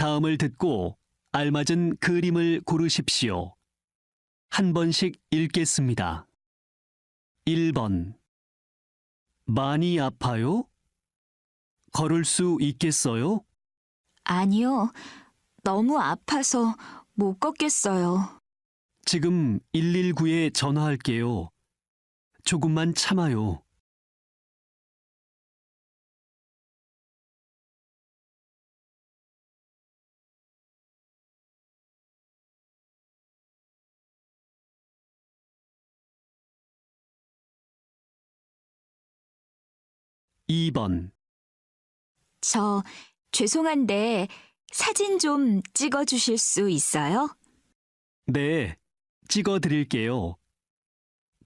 다음을 듣고 알맞은 그림을 고르십시오. 한 번씩 읽겠습니다. 1번. 많이 아파요? 걸을 수 있겠어요? 아니요. 너무 아파서 못 걷겠어요. 지금 119에 전화할게요. 조금만 참아요. 2번. 저 죄송한데 사진 좀 찍어 주실 수 있어요? 네, 찍어 드릴게요.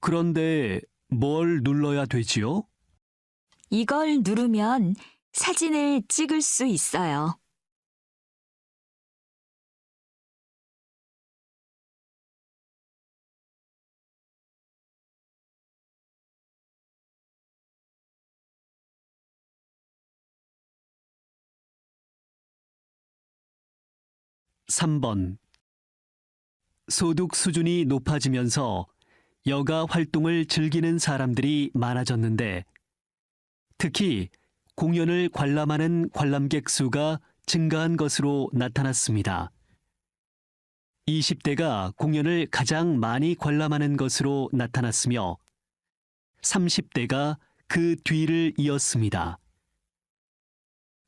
그런데 뭘 눌러야 되지요? 이걸 누르면 사진을 찍을 수 있어요. 3번. 소득 수준이 높아지면서 여가 활동을 즐기는 사람들이 많아졌는데 특히 공연을 관람하는 관람객 수가 증가한 것으로 나타났습니다. 20대가 공연을 가장 많이 관람하는 것으로 나타났으며 30대가 그 뒤를 이었습니다.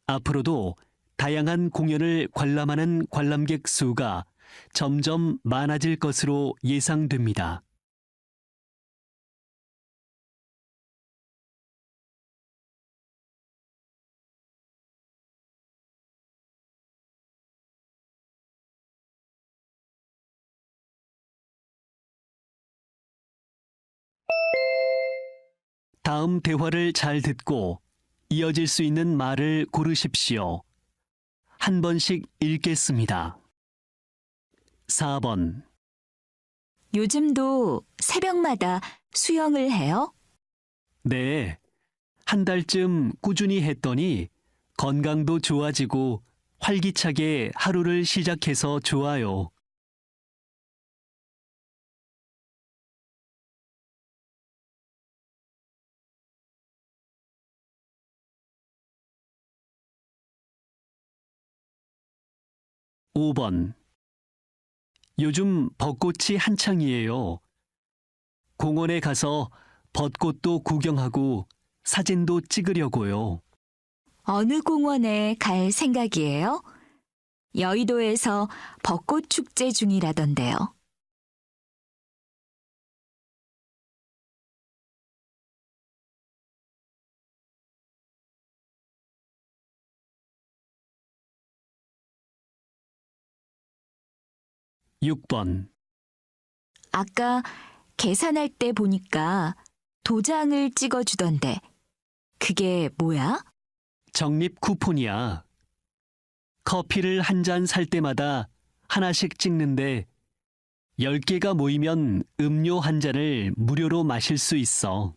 앞으로도 다양한 공연을 관람하는 관람객 수가 점점 많아질 것으로 예상됩니다. 다음 대화를 잘 듣고 이어질 수 있는 말을 고르십시오. 한 번씩 읽겠습니다. 4번. 요즘도 새벽마다 수영을 해요? 네. 한 달쯤 꾸준히 했더니 건강도 좋아지고 활기차게 하루를 시작해서 좋아요. 5번. 요즘 벚꽃이 한창이에요. 공원에 가서 벚꽃도 구경하고 사진도 찍으려고요. 어느 공원에 갈 생각이에요? 여의도에서 벚꽃 축제 중이라던데요. 6번. 아까 계산할 때 보니까 도장을 찍어 주던데 그게 뭐야? 적립 쿠폰이야. 커피를 한 잔 살 때마다 하나씩 찍는데 10개가 모이면 음료 한 잔을 무료로 마실 수 있어.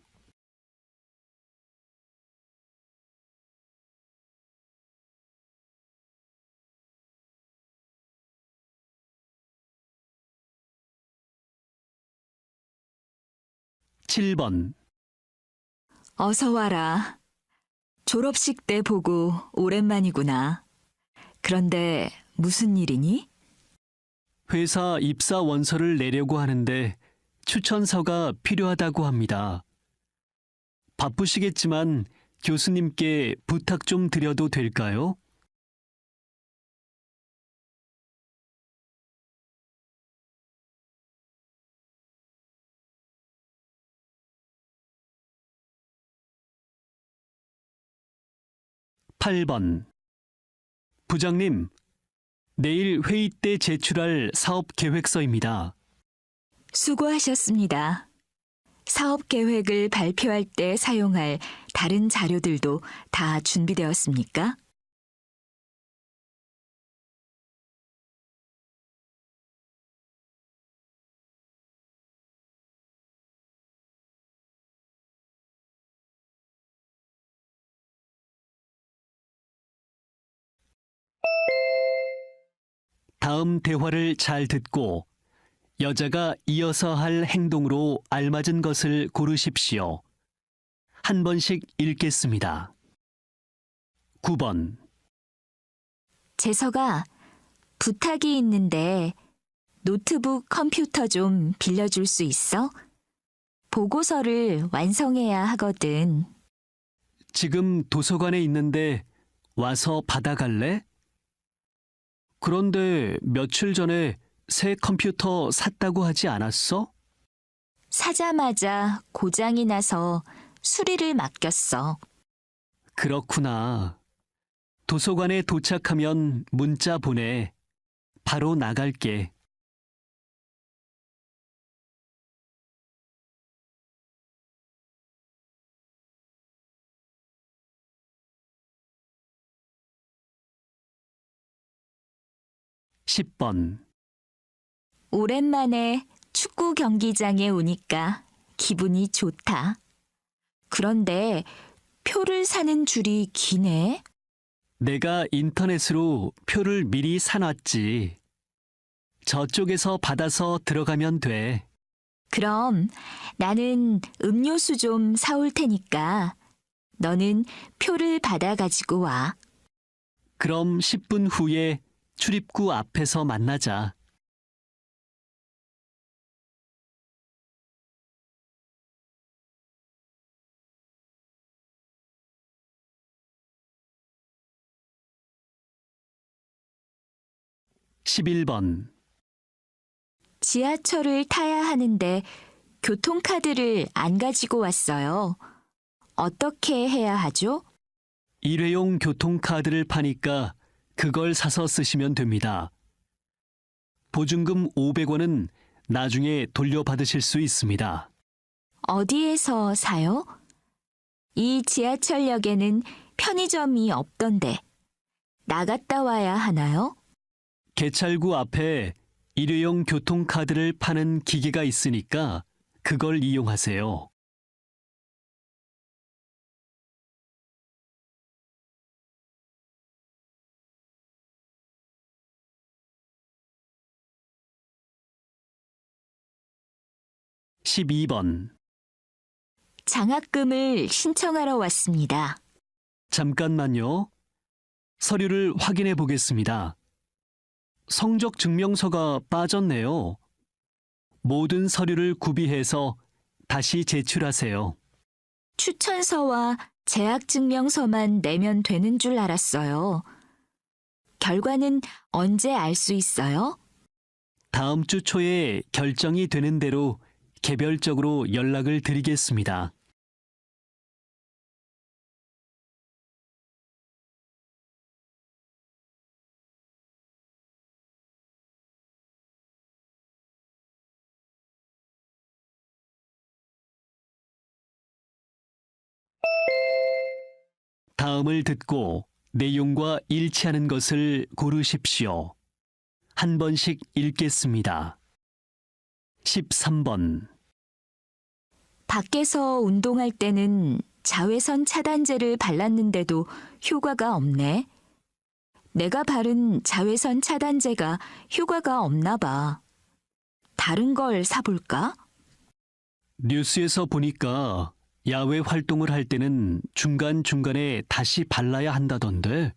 7번. 어서 와라. 졸업식 때 보고 오랜만이구나. 그런데 무슨 일이니? 회사 입사 원서를 내려고 하는데 추천서가 필요하다고 합니다. 바쁘시겠지만 교수님께 부탁 좀 드려도 될까요? 8번. 부장님, 내일 회의 때 제출할 사업 계획서입니다. 수고하셨습니다. 사업 계획을 발표할 때 사용할 다른 자료들도 다 준비되었습니까? 다음 대화를 잘 듣고 여자가 이어서 할 행동으로 알맞은 것을 고르십시오. 한 번씩 읽겠습니다. 9번. 재석아, 부탁이 있는데 노트북 컴퓨터 좀 빌려줄 수 있어? 보고서를 완성해야 하거든. 지금 도서관에 있는데 와서 받아갈래? 그런데 며칠 전에 새 컴퓨터 샀다고 하지 않았어? 사자마자 고장이 나서 수리를 맡겼어. 그렇구나. 도서관에 도착하면 문자 보내. 바로 나갈게. (10번) 오랜만에 축구 경기장에 오니까 기분이 좋다. 그런데 표를 사는 줄이 기네. 내가 인터넷으로 표를 미리 사놨지. 저쪽에서 받아서 들어가면 돼. 그럼 나는 음료수 좀 사올 테니까 너는 표를 받아 가지고 와. 그럼 10분 후에 출입구 앞에서 만나자. (11번) 지하철을 타야 하는데 교통카드를 안 가지고 왔어요. 어떻게 해야 하죠? 일회용 교통카드를 파니까 그걸 사서 쓰시면 됩니다. 보증금 500원은 나중에 돌려받으실 수 있습니다. 어디에서 사요? 이 지하철역에는 편의점이 없던데 나갔다 와야 하나요? 개찰구 앞에 일회용 교통카드를 파는 기계가 있으니까 그걸 이용하세요. (12번) 장학금을 신청하러 왔습니다. 잠깐만요. 서류를 확인해 보겠습니다. 성적 증명서가 빠졌네요. 모든 서류를 구비해서 다시 제출하세요. 추천서와 재학증명서만 내면 되는 줄 알았어요. 결과는 언제 알 수 있어요? 다음 주 초에 결정이 되는 대로 개별적으로 연락을 드리겠습니다. 다음을 듣고 내용과 일치하는 것을 고르십시오. 한 번씩 읽겠습니다. 13번. 밖에서 운동할 때는 자외선 차단제를 발랐는데도 효과가 없네. 내가 바른 자외선 차단제가 효과가 없나 봐. 다른 걸 사볼까? 뉴스에서 보니까 야외 활동을 할 때는 중간중간에 다시 발라야 한다던데.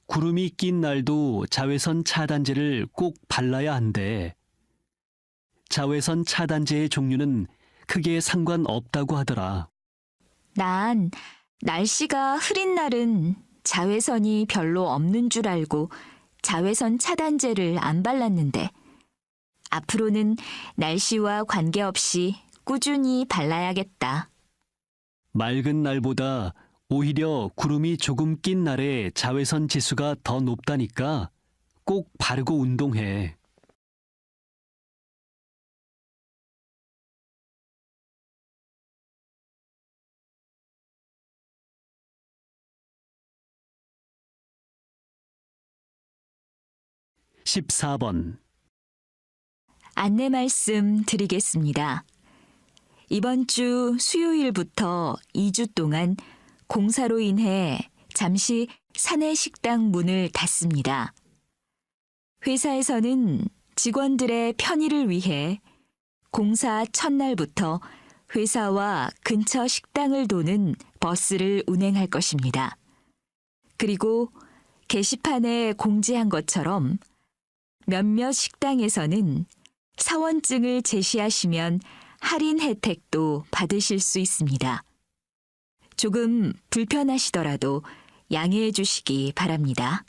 구름이 낀 날도 자외선 차단제를 꼭 발라야 한대. 자외선 차단제의 종류는 크게 상관없다고 하더라. 난 날씨가 흐린 날은 자외선이 별로 없는 줄 알고 자외선 차단제를 안 발랐는데 앞으로는 날씨와 관계없이 꾸준히 발라야겠다. 맑은 날보다 오히려 구름이 조금 낀 날에 자외선 지수가 더 높다니까 꼭 바르고 운동해. (14번) 안내 말씀 드리겠습니다. 이번 주 수요일부터 2주 동안 공사로 인해 잠시 사내 식당 문을 닫습니다. 회사에서는 직원들의 편의를 위해 공사 첫날부터 회사와 근처 식당을 도는 버스를 운행할 것입니다. 그리고 게시판에 공지한 것처럼 몇몇 식당에서는 사원증을 제시하시면 할인 혜택도 받으실 수 있습니다. 조금 불편하시더라도 양해해 주시기 바랍니다.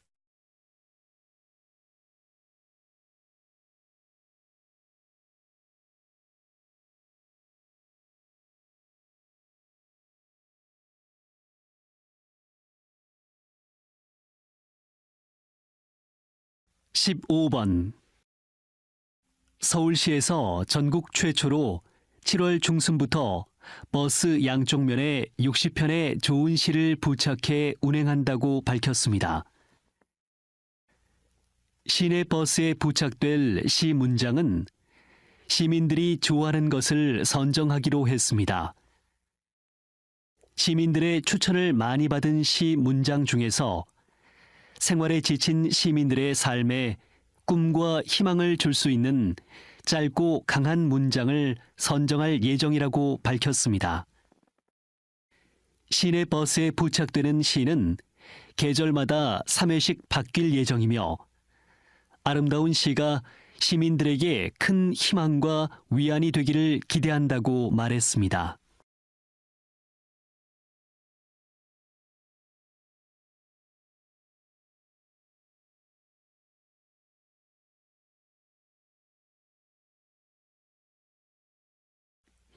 (15번) 서울시에서 전국 최초로 7월 중순부터 버스 양쪽 면에 60편의 좋은 시를 부착해 운행한다고 밝혔습니다. 시내 버스에 부착될 시 문장은 시민들이 좋아하는 것을 선정하기로 했습니다. 시민들의 추천을 많이 받은 시 문장 중에서 생활에 지친 시민들의 삶에 꿈과 희망을 줄 수 있는 짧고 강한 문장을 선정할 예정이라고 밝혔습니다. 시내 버스에 부착되는 시는 계절마다 3회씩 바뀔 예정이며 아름다운 시가 시민들에게 큰 희망과 위안이 되기를 기대한다고 말했습니다.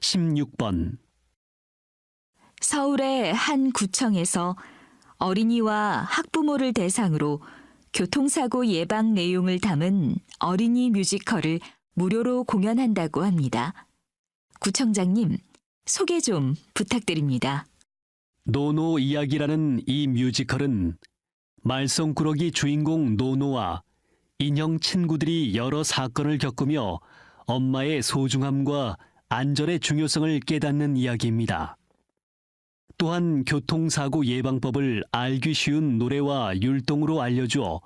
(16번) 서울의 한 구청에서 어린이와 학부모를 대상으로 교통사고 예방 내용을 담은 어린이 뮤지컬을 무료로 공연한다고 합니다. 구청장님, 소개 좀 부탁드립니다. 노노 이야기라는 이 뮤지컬은 말썽꾸러기 주인공 노노와 인형 친구들이 여러 사건을 겪으며 엄마의 소중함과 안전의 중요성을 깨닫는 이야기입니다. 또한 교통사고 예방법을 알기 쉬운 노래와 율동으로 알려주어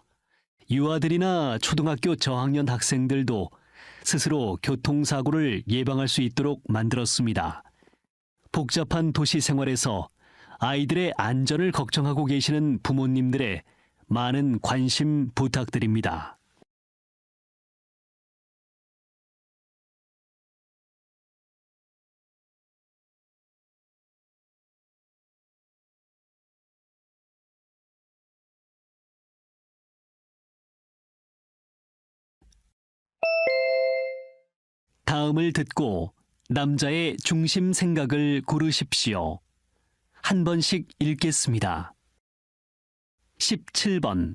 유아들이나 초등학교 저학년 학생들도 스스로 교통사고를 예방할 수 있도록 만들었습니다. 복잡한 도시 생활에서 아이들의 안전을 걱정하고 계시는 부모님들의 많은 관심 부탁드립니다. 다음을 듣고 남자의 중심 생각을 고르십시오. 한 번씩 읽겠습니다. 17번.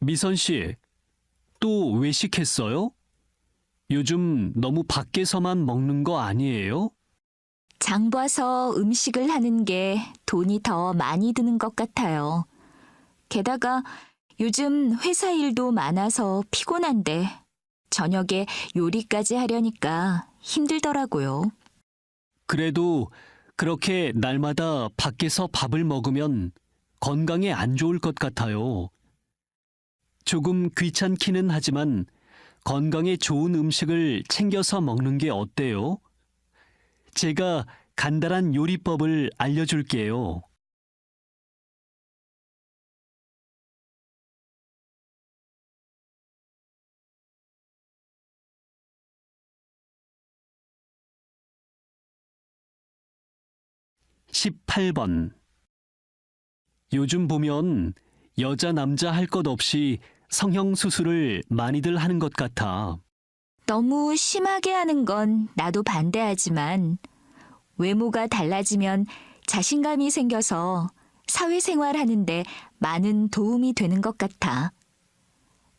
미선 씨, 또 외식했어요? 요즘 너무 밖에서만 먹는 거 아니에요? 장 봐서 음식을 하는 게 돈이 더 많이 드는 것 같아요. 게다가 요즘 회사 일도 많아서 피곤한데 저녁에 요리까지 하려니까 힘들더라고요. 그래도 그렇게 날마다 밖에서 밥을 먹으면 건강에 안 좋을 것 같아요. 조금 귀찮기는 하지만 건강에 좋은 음식을 챙겨서 먹는 게 어때요? 제가 간단한 요리법을 알려줄게요. (18번) 요즘 보면 여자 남자 할 것 없이 성형수술을 많이들 하는 것 같아. 너무 심하게 하는 건 나도 반대하지만 외모가 달라지면 자신감이 생겨서 사회생활 하는데 많은 도움이 되는 것 같아.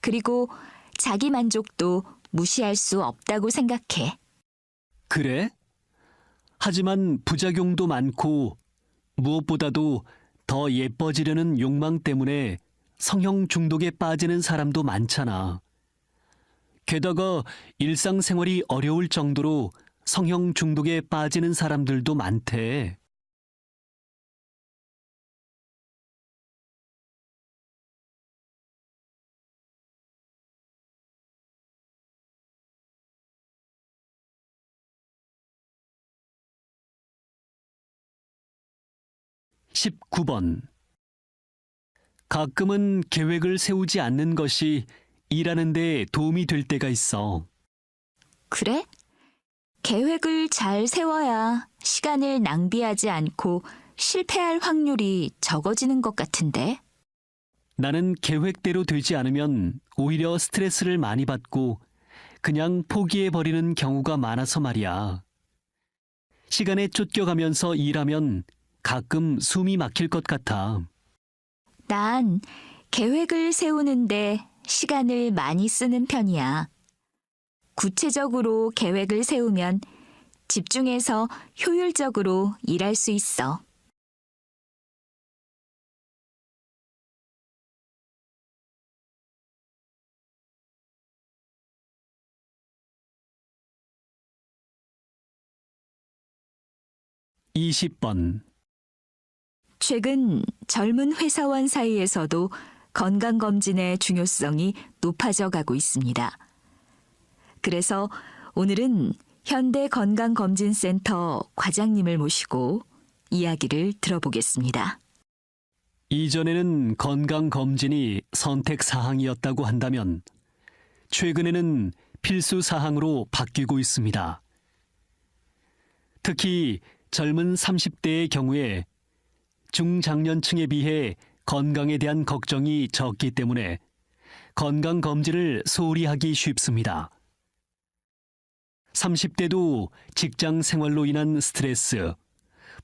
그리고 자기 만족도 무시할 수 없다고 생각해. 그래? 하지만 부작용도 많고 무엇보다도 더 예뻐지려는 욕망 때문에 성형 중독에 빠지는 사람도 많잖아. 게다가 일상생활이 어려울 정도로 성형 중독에 빠지는 사람들도 많대. 19번. 가끔은 계획을 세우지 않는 것이 일하는 데 도움이 될 때가 있어. 그래? 계획을 잘 세워야 시간을 낭비하지 않고 실패할 확률이 적어지는 것 같은데. 나는 계획대로 되지 않으면 오히려 스트레스를 많이 받고 그냥 포기해버리는 경우가 많아서 말이야. 시간에 쫓겨가면서 일하면 가끔 숨이 막힐 것 같아. 난 계획을 세우는데 시간을 많이 쓰는 편이야. 구체적으로 계획을 세우면 집중해서 효율적으로 일할 수 있어. 20번. 최근 젊은 회사원 사이에서도 건강검진의 중요성이 높아져 가고 있습니다. 그래서 오늘은 현대건강검진센터 과장님을 모시고 이야기를 들어보겠습니다. 이전에는 건강검진이 선택사항이었다고 한다면 최근에는 필수사항으로 바뀌고 있습니다. 특히 젊은 30대의 경우에 중장년층에 비해 건강에 대한 걱정이 적기 때문에 건강검진을 소홀히 하기 쉽습니다. 30대도 직장 생활로 인한 스트레스,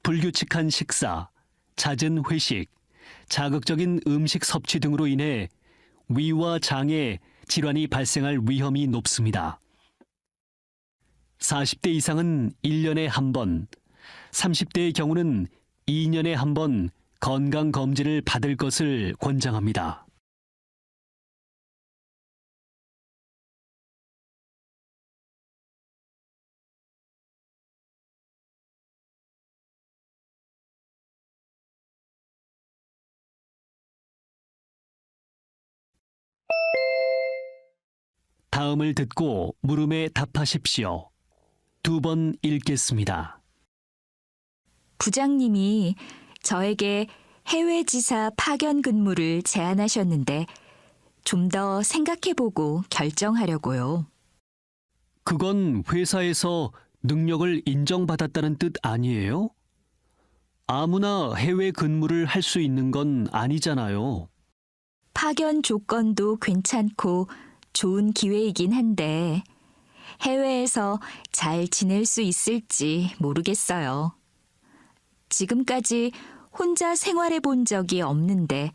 불규칙한 식사, 잦은 회식, 자극적인 음식 섭취 등으로 인해 위와 장에 질환이 발생할 위험이 높습니다. 40대 이상은 1년에 한 번, 30대의 경우는 2년에 한 번 건강검진을 받을 것을 권장합니다. 다음을 듣고 물음에 답하십시오. 2번 읽겠습니다. 부장님이 저에게 해외 지사 파견 근무를 제안하셨는데 좀 더 생각해보고 결정하려고요. 그건 회사에서 능력을 인정받았다는 뜻 아니에요? 아무나 해외 근무를 할 수 있는 건 아니잖아요. 파견 조건도 괜찮고 좋은 기회이긴 한데 해외에서 잘 지낼 수 있을지 모르겠어요. 지금까지 혼자 생활해 본 적이 없는데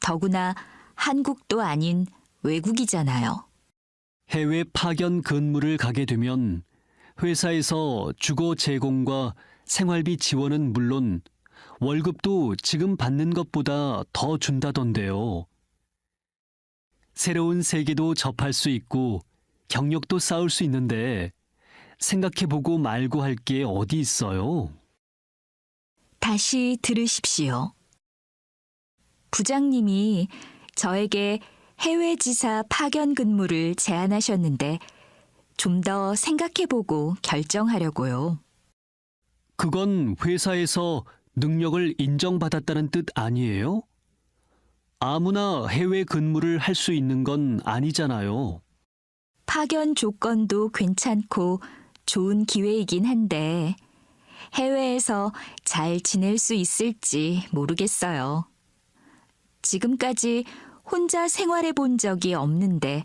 더구나 한국도 아닌 외국이잖아요. 해외 파견 근무를 가게 되면 회사에서 주거 제공과 생활비 지원은 물론 월급도 지금 받는 것보다 더 준다던데요. 새로운 세계도 접할 수 있고 경력도 쌓을 수 있는데 생각해보고 말고 할 게 어디 있어요? 다시 들으십시오. 부장님이 저에게 해외 지사 파견 근무를 제안하셨는데 좀 더 생각해보고 결정하려고요. 그건 회사에서 능력을 인정받았다는 뜻 아니에요? 아무나 해외 근무를 할 수 있는 건 아니잖아요. 파견 조건도 괜찮고 좋은 기회이긴 한데 해외에서 잘 지낼 수 있을지 모르겠어요. 지금까지 혼자 생활해 본 적이 없는데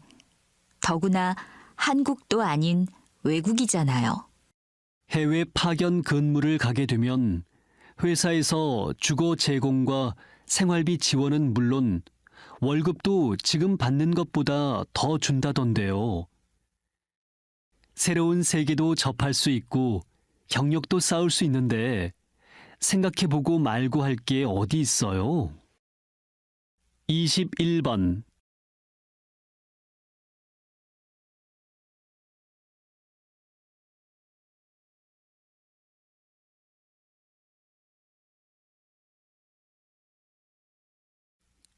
더구나 한국도 아닌 외국이잖아요. 해외 파견 근무를 가게 되면 회사에서 주거 제공과 생활비 지원은 물론 월급도 지금 받는 것보다 더 준다던데요. 새로운 세계도 접할 수 있고 경력도 쌓을 수 있는데 생각해보고 말고 할 게 어디 있어요? 21번.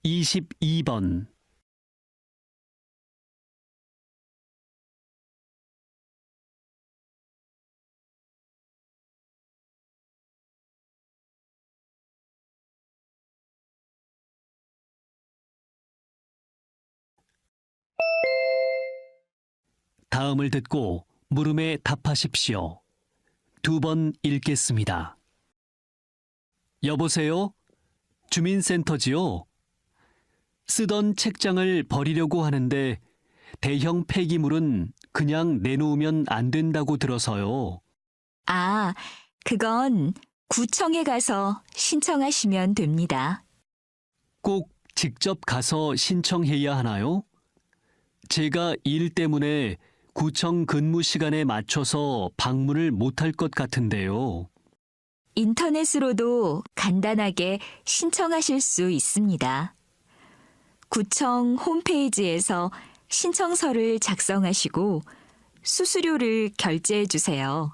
이십이 번 다음을 듣고 물음에 답하십시오. 2번 읽겠습니다. 여보세요? 주민센터지요? 쓰던 책장을 버리려고 하는데 대형 폐기물은 그냥 내놓으면 안 된다고 들어서요. 아, 그건 구청에 가서 신청하시면 됩니다. 꼭 직접 가서 신청해야 하나요? 제가 일 때문에 구청 근무 시간에 맞춰서 방문을 못할 것 같은데요. 인터넷으로도 간단하게 신청하실 수 있습니다. 구청 홈페이지에서 신청서를 작성하시고 수수료를 결제해 주세요.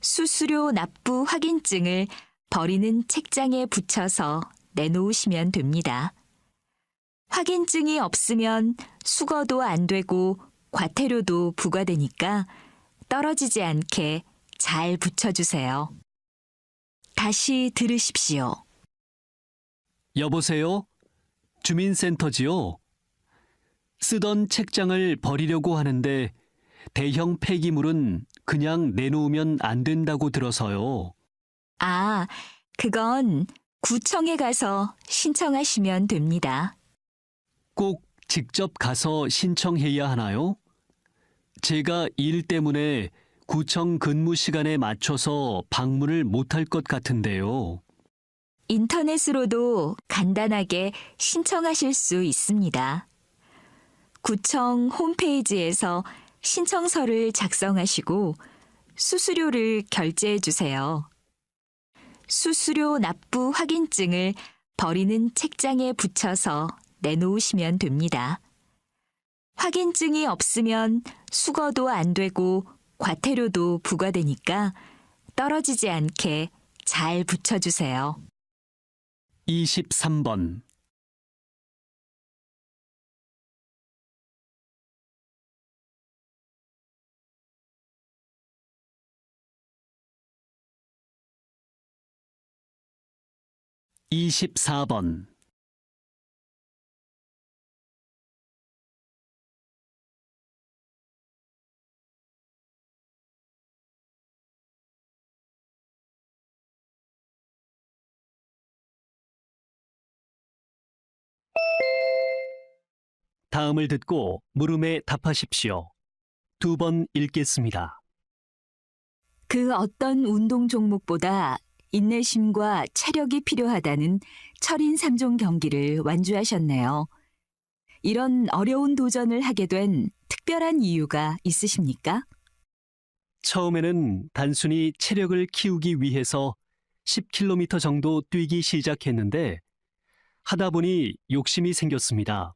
수수료 납부 확인증을 버리는 책장에 붙여서 내놓으시면 됩니다. 확인증이 없으면 수거도 안 되고 과태료도 부과되니까 떨어지지 않게 잘 붙여주세요. 다시 들으십시오. 여보세요? 주민센터지요? 쓰던 책장을 버리려고 하는데 대형 폐기물은 그냥 내놓으면 안 된다고 들어서요. 아, 그건 구청에 가서 신청하시면 됩니다. 꼭 직접 가서 신청해야 하나요? 제가 일 때문에 구청 근무 시간에 맞춰서 방문을 못할 것 같은데요. 인터넷으로도 간단하게 신청하실 수 있습니다. 구청 홈페이지에서 신청서를 작성하시고 수수료를 결제해 주세요. 수수료 납부 확인증을 버리는 책장에 붙여서 내놓으시면 됩니다. 확인증이 없으면 수거도 안 되고 과태료도 부과되니까 떨어지지 않게 잘 붙여주세요. 23번. (24번) 다음을 듣고 물음에 답하십시오. 2번 읽겠습니다. 그 어떤 운동 종목보다 인내심과 체력이 필요하다는 철인 3종 경기를 완주하셨네요. 이런 어려운 도전을 하게 된 특별한 이유가 있으십니까? 처음에는 단순히 체력을 키우기 위해서 10km 정도 뛰기 시작했는데 하다 보니 욕심이 생겼습니다.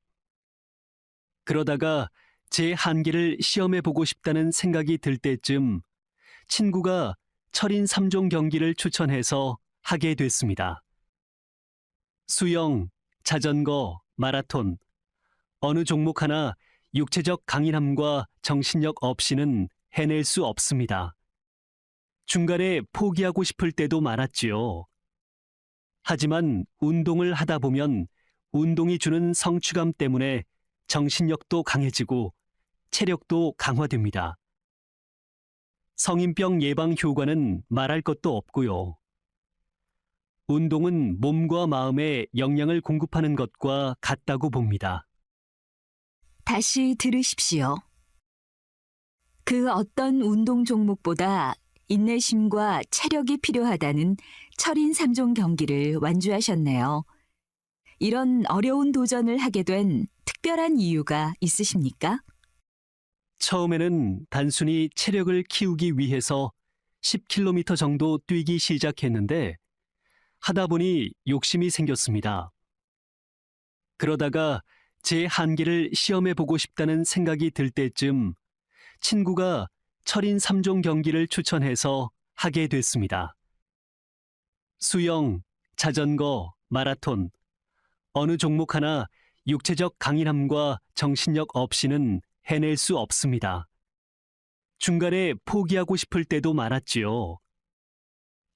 그러다가 제 한계를 시험해 보고 싶다는 생각이 들 때쯤 친구가 철인 3종 경기를 추천해서 하게 됐습니다. 수영, 자전거, 마라톤, 어느 종목 하나 육체적 강인함과 정신력 없이는 해낼 수 없습니다. 중간에 포기하고 싶을 때도 많았지요. 하지만 운동을 하다 보면 운동이 주는 성취감 때문에 정신력도 강해지고 체력도 강화됩니다. 성인병 예방 효과는 말할 것도 없고요. 운동은 몸과 마음에 영양을 공급하는 것과 같다고 봅니다. 다시 들으십시오. 그 어떤 운동 종목보다 인내심과 체력이 필요하다는 철인 3종 경기를 완주하셨네요. 이런 어려운 도전을 하게 된 특별한 이유가 있으십니까? 처음에는 단순히 체력을 키우기 위해서 10km 정도 뛰기 시작했는데 하다 보니 욕심이 생겼습니다. 그러다가 제 한계를 시험해 보고 싶다는 생각이 들 때쯤 친구가 철인 3종 경기를 추천해서 하게 됐습니다. 수영, 자전거, 마라톤, 어느 종목 하나 육체적 강인함과 정신력 없이는 해낼 수 없습니다. 중간에 포기하고 싶을 때도 많았지요.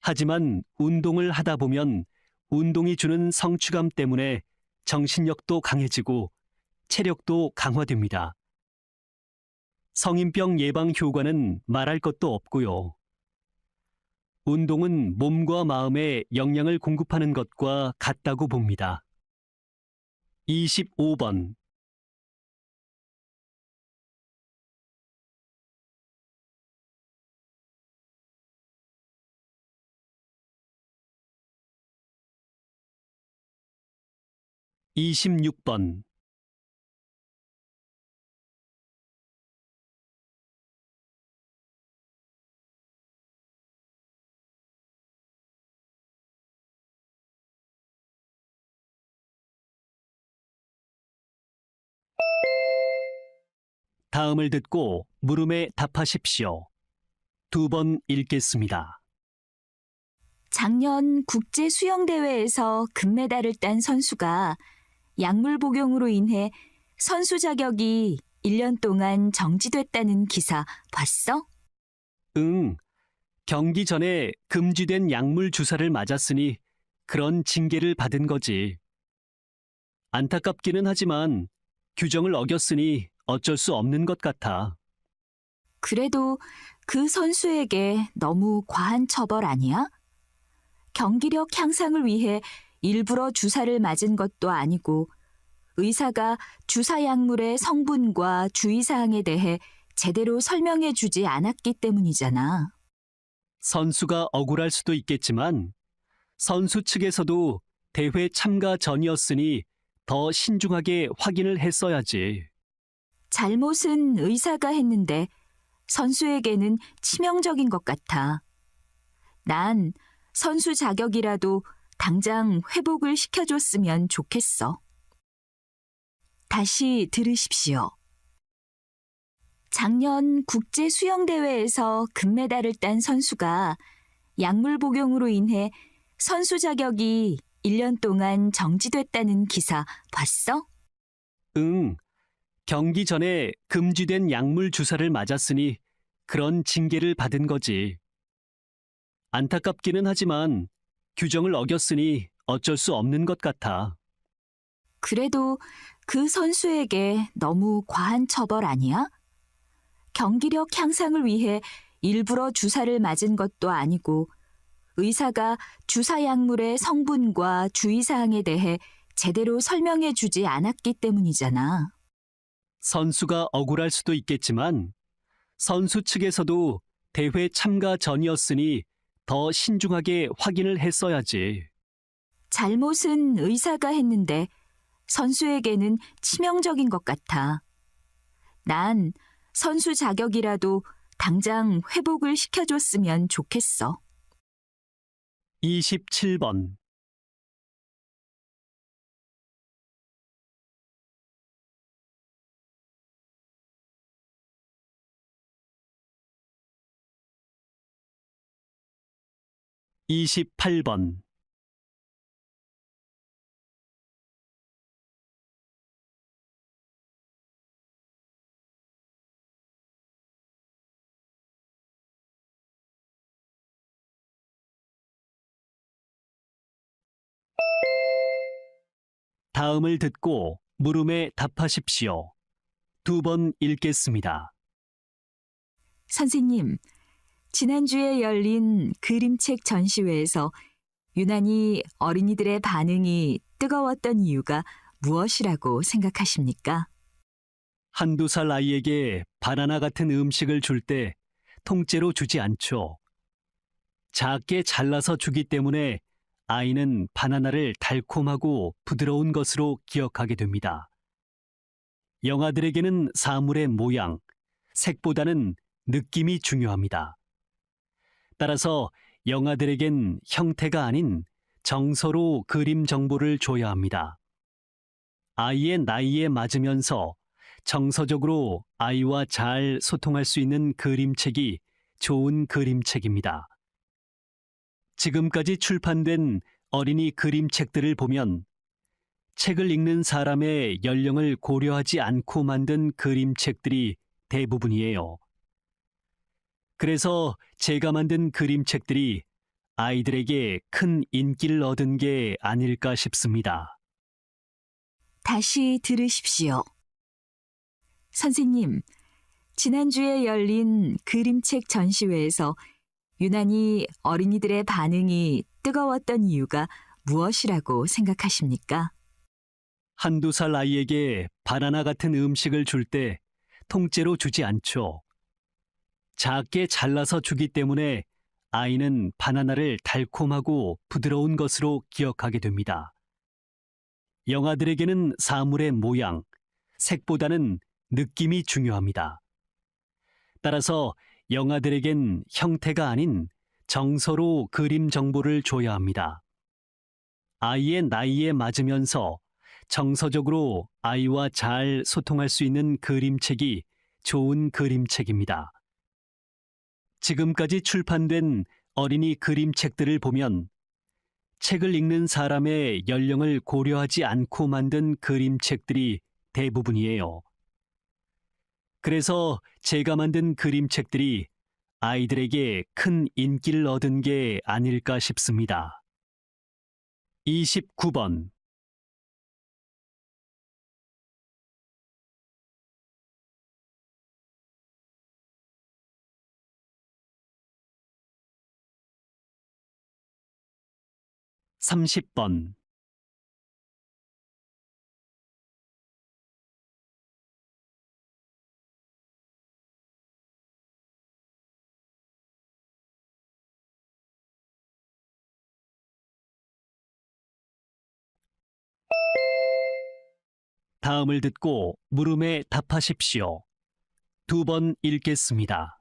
하지만 운동을 하다 보면 운동이 주는 성취감 때문에 정신력도 강해지고 체력도 강화됩니다. 성인병 예방 효과는 말할 것도 없고요. 운동은 몸과 마음에 영양을 공급하는 것과 같다고 봅니다. 25번. 26번. '다음을 듣고 물음에 답하십시오. 2번 읽겠습니다. 작년 국제 수영대회에서 금메달을 딴 선수가 약물 복용으로 인해 선수 자격이 1년 동안 정지됐다는 기사 봤어? 응. 경기 전에 금지된 약물 주사를 맞았으니 그런 징계를 받은 거지. 안타깝기는 하지만 규정을 어겼으니 어쩔 수 없는 것 같아. 그래도 그 선수에게 너무 과한 처벌 아니야? 경기력 향상을 위해 일부러 주사를 맞은 것도 아니고 의사가 주사 약물의 성분과 주의사항에 대해 제대로 설명해 주지 않았기 때문이잖아. 선수가 억울할 수도 있겠지만 선수 측에서도 대회 참가 전이었으니 더 신중하게 확인을 했어야지. 잘못은 의사가 했는데 선수에게는 치명적인 것 같아. 난 선수 자격이라도 당장 회복을 시켜줬으면 좋겠어. 다시 들으십시오. 작년 국제 수영대회에서 금메달을 딴 선수가 약물 복용으로 인해 선수 자격이 1년 동안 정지됐다는 기사 봤어? 응. 경기 전에 금지된 약물 주사를 맞았으니 그런 징계를 받은 거지. 안타깝기는 하지만 규정을 어겼으니 어쩔 수 없는 것 같아. 그래도 그 선수에게 너무 과한 처벌 아니야? 경기력 향상을 위해 일부러 주사를 맞은 것도 아니고 의사가 주사 약물의 성분과 주의사항에 대해 제대로 설명해 주지 않았기 때문이잖아. 선수가 억울할 수도 있겠지만 선수 측에서도 대회 참가 전이었으니 더 신중하게 확인을 했어야지. 잘못은 의사가 했는데 선수에게는 치명적인 것 같아. 난 선수 자격이라도 당장 회복을 시켜줬으면 좋겠어. 27번. 28번. '다음을 듣고 물음에 답하십시오. 2번 읽겠습니다. 선생님, 지난주에 열린 그림책 전시회에서 유난히 어린이들의 반응이 뜨거웠던 이유가 무엇이라고 생각하십니까? 한두 살 아이에게 바나나 같은 음식을 줄 때 통째로 주지 않죠. 작게 잘라서 주기 때문에 아이는 바나나를 달콤하고 부드러운 것으로 기억하게 됩니다. 영아들에게는 사물의 모양, 색보다는 느낌이 중요합니다. 따라서 영아들에겐 형태가 아닌 정서로 그림 정보를 줘야 합니다. 아이의 나이에 맞으면서 정서적으로 아이와 잘 소통할 수 있는 그림책이 좋은 그림책입니다. 지금까지 출판된 어린이 그림책들을 보면 책을 읽는 사람의 연령을 고려하지 않고 만든 그림책들이 대부분이에요. 그래서 제가 만든 그림책들이 아이들에게 큰 인기를 얻은 게 아닐까 싶습니다. 다시 들으십시오. 선생님, 지난주에 열린 그림책 전시회에서 유난히 어린이들의 반응이 뜨거웠던 이유가 무엇이라고 생각하십니까? 한두 살 아이에게 바나나 같은 음식을 줄 때 통째로 주지 않죠. 작게 잘라서 주기 때문에 아이는 바나나를 달콤하고 부드러운 것으로 기억하게 됩니다. 영아들에게는 사물의 모양, 색보다는 느낌이 중요합니다. 따라서 영아들에겐 형태가 아닌 정서로 그림 정보를 줘야 합니다. 아이의 나이에 맞으면서 정서적으로 아이와 잘 소통할 수 있는 그림책이 좋은 그림책입니다. 지금까지 출판된 어린이 그림책들을 보면 책을 읽는 사람의 연령을 고려하지 않고 만든 그림책들이 대부분이에요. 그래서 제가 만든 그림책들이 아이들에게 큰 인기를 얻은 게 아닐까 싶습니다. 29번. (30번) 다음을 듣고 물음에 답하십시오. 2번 읽겠습니다.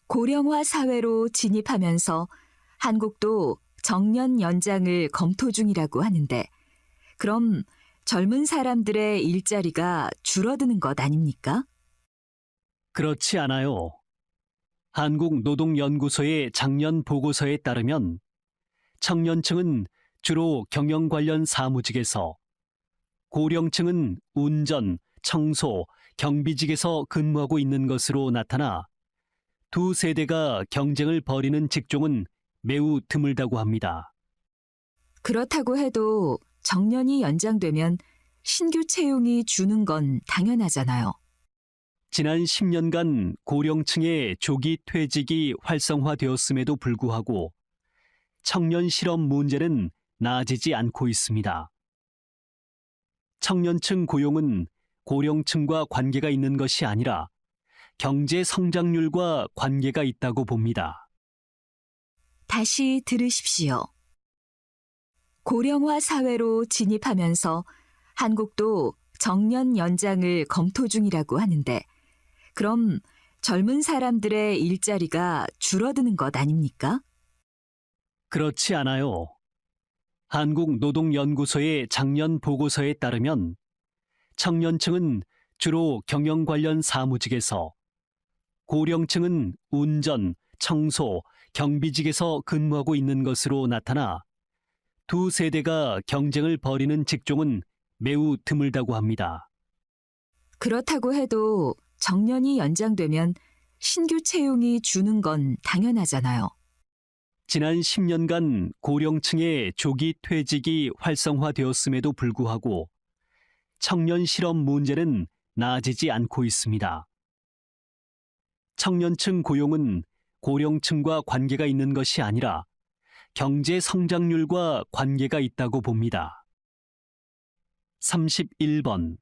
고령화 사회로 진입하면서 한국도 정년 연장을 검토 중이라고 하는데 그럼 젊은 사람들의 일자리가 줄어드는 것 아닙니까? 그렇지 않아요. 한국노동연구소의 작년 보고서에 따르면 청년층은 주로 경영 관련 사무직에서, 고령층은 운전, 청소, 경비직에서 근무하고 있는 것으로 나타나 두 세대가 경쟁을 벌이는 직종은 매우 드물다고 합니다. 그렇다고 해도 정년이 연장되면 신규 채용이 주는 건 당연하잖아요. 지난 10년간 고령층의 조기 퇴직이 활성화되었음에도 불구하고 청년 실업 문제는 나아지지 않고 있습니다. 청년층 고용은 고령층과 관계가 있는 것이 아니라 경제 성장률과 관계가 있다고 봅니다. 다시 들으십시오. 고령화 사회로 진입하면서 한국도 정년 연장을 검토 중이라고 하는데 그럼 젊은 사람들의 일자리가 줄어드는 것 아닙니까? 그렇지 않아요. 한국노동연구소의 작년 보고서에 따르면 청년층은 주로 경영 관련 사무직에서, 고령층은 운전, 청소, 경비직에서 근무하고 있는 것으로 나타나 두 세대가 경쟁을 벌이는 직종은 매우 드물다고 합니다. 그렇다고 해도 정년이 연장되면 신규 채용이 주는 건 당연하잖아요. 지난 10년간 고령층의 조기 퇴직이 활성화되었음에도 불구하고 청년 실업 문제는 나아지지 않고 있습니다. 청년층 고용은 고령층과 관계가 있는 것이 아니라 경제 성장률과 관계가 있다고 봅니다. 31번.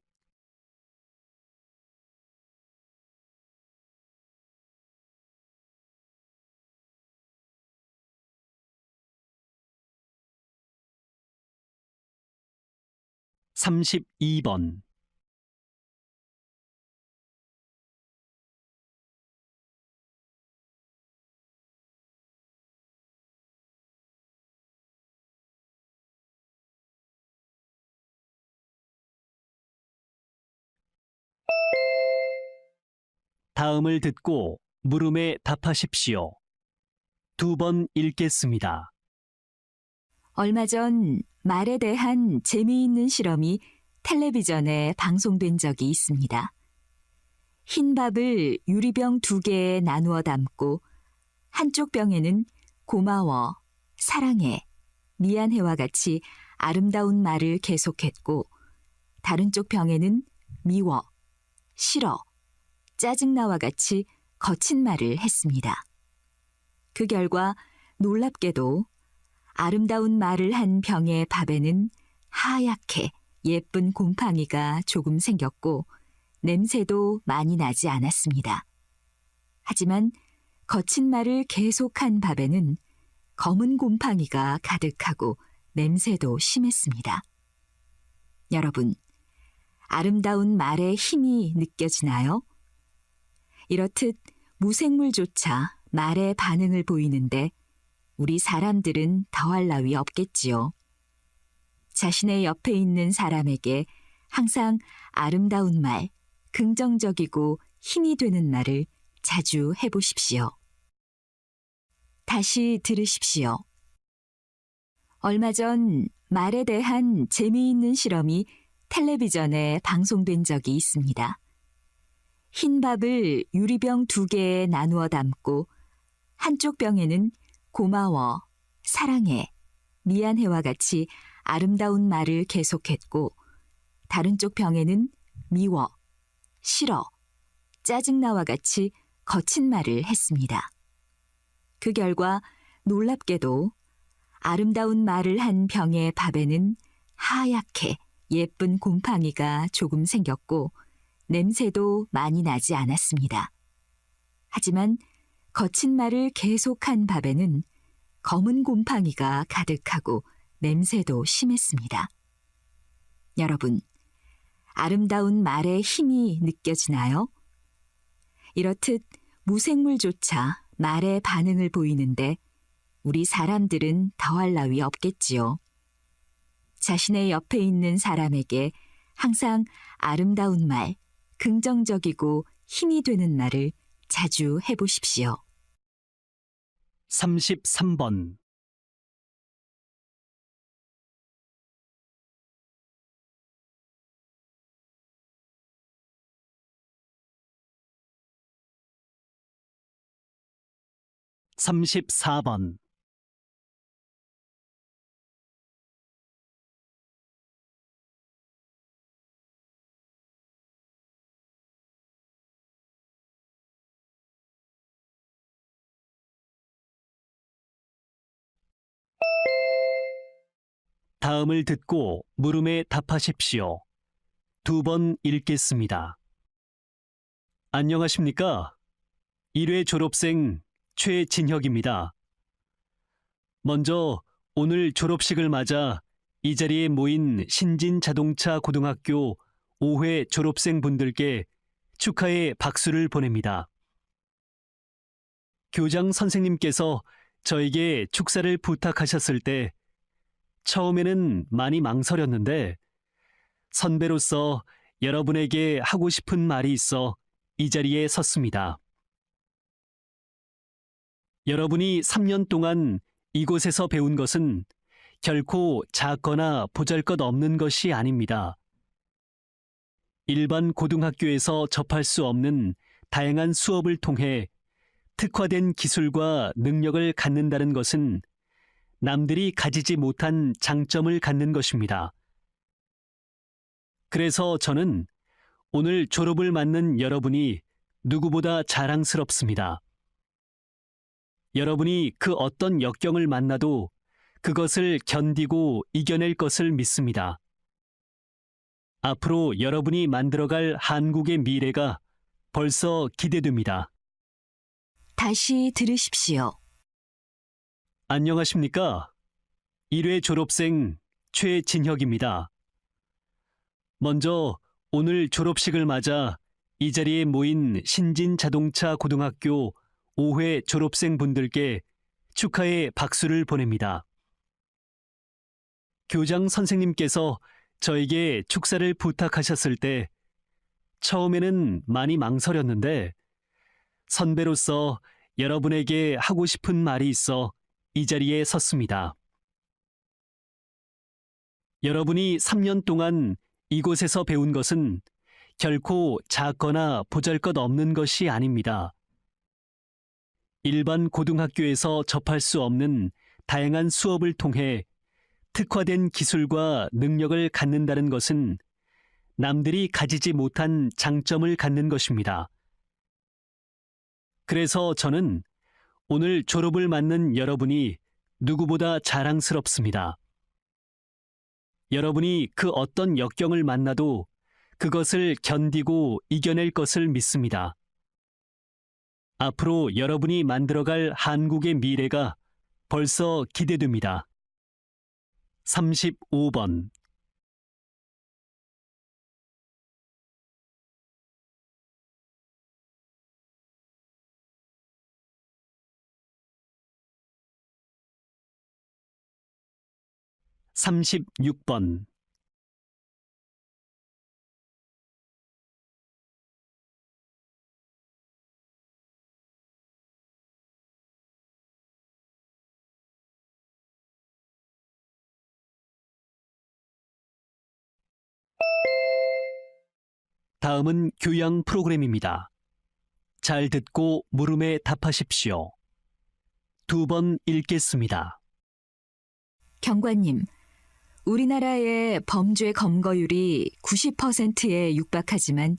(32번) 다음을 듣고 물음에 답하십시오. 2번 읽겠습니다. 얼마 전 말에 대한 재미있는 실험이 텔레비전에 방송된 적이 있습니다. 흰 밥을 유리병 2개에 나누어 담고 한쪽 병에는 고마워, 사랑해, 미안해와 같이 아름다운 말을 계속했고 다른 쪽 병에는 미워, 싫어, 짜증나와 같이 거친 말을 했습니다. 그 결과 놀랍게도 아름다운 말을 한 병의 밥에는 하얗게 예쁜 곰팡이가 조금 생겼고 냄새도 많이 나지 않았습니다. 하지만 거친 말을 계속한 밥에는 검은 곰팡이가 가득하고 냄새도 심했습니다. 여러분, 아름다운 말의 힘이 느껴지나요? 이렇듯 무생물조차 말의 반응을 보이는데 우리 사람들은 더할 나위 없겠지요. 자신의 옆에 있는 사람에게 항상 아름다운 말, 긍정적이고 힘이 되는 말을 자주 해보십시오. 다시 들으십시오. 얼마 전 말에 대한 재미있는 실험이 텔레비전에 방송된 적이 있습니다. 흰 밥을 유리병 2개에 나누어 담고 한쪽 병에는 고마워, 사랑해, 미안해와 같이 아름다운 말을 계속했고 다른 쪽 병에는 미워, 싫어, 짜증나와 같이 거친 말을 했습니다. 그 결과 놀랍게도 아름다운 말을 한 병의 밥에는 하얗게 예쁜 곰팡이가 조금 생겼고 냄새도 많이 나지 않았습니다. 하지만 거친 말을 계속한 밥에는 검은 곰팡이가 가득하고 냄새도 심했습니다. 여러분, 아름다운 말의 힘이 느껴지나요? 이렇듯 무생물조차 말의 반응을 보이는데 우리 사람들은 더할 나위 없겠지요. 자신의 옆에 있는 사람에게 항상 아름다운 말, 긍정적이고 힘이 되는 말을 자주 해보십시오. 33번. (34번) 다음을 듣고 물음에 답하십시오. 2번 읽겠습니다. 안녕하십니까? 1회 졸업생 최진혁입니다. 먼저 오늘 졸업식을 맞아 이 자리에 모인 신진자동차고등학교 5회 졸업생 분들께 축하의 박수를 보냅니다. 교장 선생님께서 저에게 축사를 부탁하셨을 때 처음에는 많이 망설였는데 선배로서 여러분에게 하고 싶은 말이 있어 이 자리에 섰습니다. 여러분이 3년 동안 이곳에서 배운 것은 결코 작거나 보잘것없는 것이 아닙니다. 일반 고등학교에서 접할 수 없는 다양한 수업을 통해 특화된 기술과 능력을 갖는다는 것은 남들이 가지지 못한 장점을 갖는 것입니다. 그래서 저는 오늘 졸업을 맞는 여러분이 누구보다 자랑스럽습니다. 여러분이 그 어떤 역경을 만나도 그것을 견디고 이겨낼 것을 믿습니다. 앞으로 여러분이 만들어갈 한국의 미래가 벌써 기대됩니다. 다시 들으십시오. 안녕하십니까? 1회 졸업생 최진혁입니다. 먼저 오늘 졸업식을 맞아 이 자리에 모인 신진자동차고등학교 5회 졸업생 분들께 축하의 박수를 보냅니다. 교장 선생님께서 저에게 축사를 부탁하셨을 때 처음에는 많이 망설였는데 선배로서 여러분에게 하고 싶은 말이 있어 이 자리에 섰습니다. 여러분이 3년 동안 이곳에서 배운 것은 결코 작거나 보잘것없는 것이 아닙니다. 일반 고등학교에서 접할 수 없는 다양한 수업을 통해 특화된 기술과 능력을 갖는다는 것은 남들이 가지지 못한 장점을 갖는 것입니다. 그래서 저는 오늘 졸업을 맞는 여러분이 누구보다 자랑스럽습니다. 여러분이 그 어떤 역경을 만나도 그것을 견디고 이겨낼 것을 믿습니다. 앞으로 여러분이 만들어갈 한국의 미래가 벌써 기대됩니다. 35번. 삼십육 번. 다음은 교양 프로그램입니다. 잘 듣고 물음에 답하십시오. 2번 읽겠습니다. 경관님, 우리나라의 범죄 검거율이 90%에 육박하지만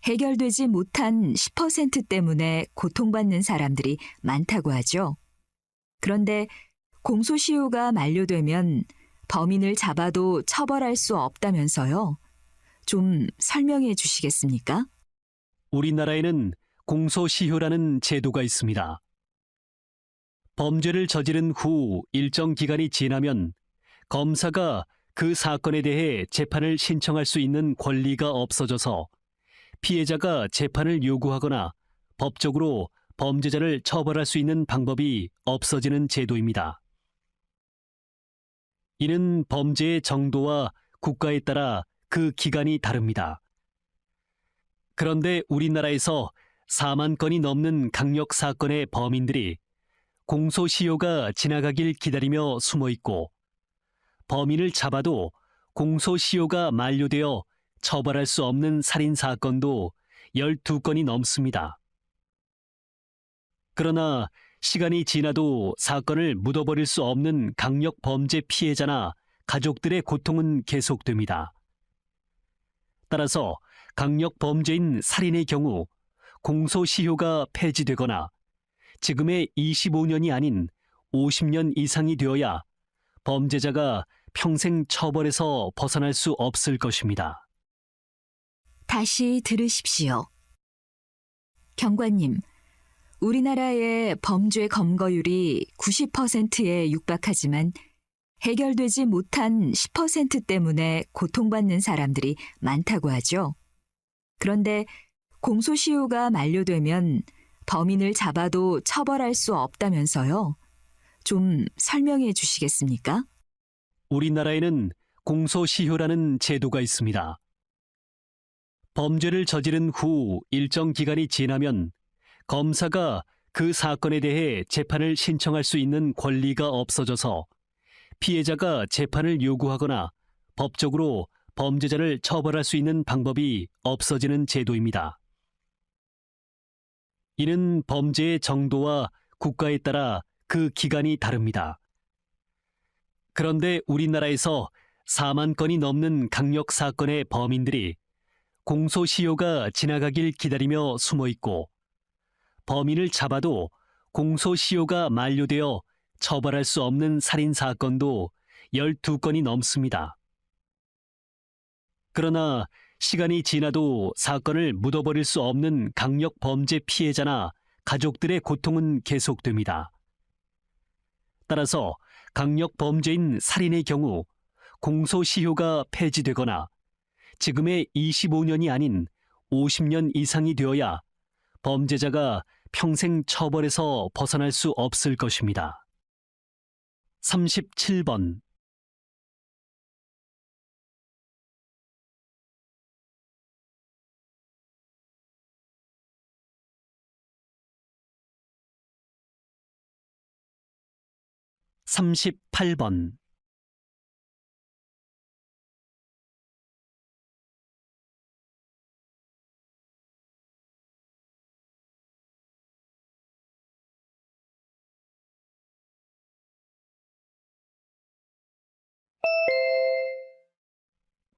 해결되지 못한 10% 때문에 고통받는 사람들이 많다고 하죠. 그런데 공소시효가 만료되면 범인을 잡아도 처벌할 수 없다면서요. 좀 설명해 주시겠습니까? 우리나라에는 공소시효라는 제도가 있습니다. 범죄를 저지른 후 일정 기간이 지나면 검사가 그 사건에 대해 재판을 신청할 수 있는 권리가 없어져서 피해자가 재판을 요구하거나 법적으로 범죄자를 처벌할 수 있는 방법이 없어지는 제도입니다. 이는 범죄의 정도와 국가에 따라 그 기간이 다릅니다. 그런데 우리나라에서 4만 건이 넘는 강력 사건의 범인들이 공소시효가 지나가길 기다리며 숨어 있고 범인을 잡아도 공소시효가 만료되어 처벌할 수 없는 살인사건도 12건이 넘습니다. 그러나 시간이 지나도 사건을 묻어버릴 수 없는 강력 범죄 피해자나 가족들의 고통은 계속됩니다. 따라서 강력 범죄인 살인의 경우 공소시효가 폐지되거나 지금의 25년이 아닌 50년 이상이 되어야 범죄자가 평생 처벌에서 벗어날 수 없을 것입니다. 다시 들으십시오. 경관님, 우리나라의 범죄 검거율이 90%에 육박하지만 해결되지 못한 10% 때문에 고통받는 사람들이 많다고 하죠. 그런데 공소시효가 만료되면 범인을 잡아도 처벌할 수 없다면서요. 좀 설명해 주시겠습니까? 우리나라에는 공소시효라는 제도가 있습니다. 범죄를 저지른 후 일정 기간이 지나면 검사가 그 사건에 대해 재판을 신청할 수 있는 권리가 없어져서 피해자가 재판을 요구하거나 법적으로 범죄자를 처벌할 수 있는 방법이 없어지는 제도입니다. 이는 범죄의 정도와 국가에 따라 그 기간이 다릅니다. 그런데 우리나라에서 4만 건이 넘는 강력 사건의 범인들이 공소시효가 지나가길 기다리며 숨어 있고 범인을 잡아도 공소시효가 만료되어 처벌할 수 없는 살인사건도 12건이 넘습니다. 그러나 시간이 지나도 사건을 묻어버릴 수 없는 강력 범죄 피해자나 가족들의 고통은 계속됩니다. 따라서 강력 범죄인 살인의 경우 공소시효가 폐지되거나 지금의 25년이 아닌 50년 이상이 되어야 범죄자가 평생 처벌에서 벗어날 수 없을 것입니다. 37번. 삼십팔 번.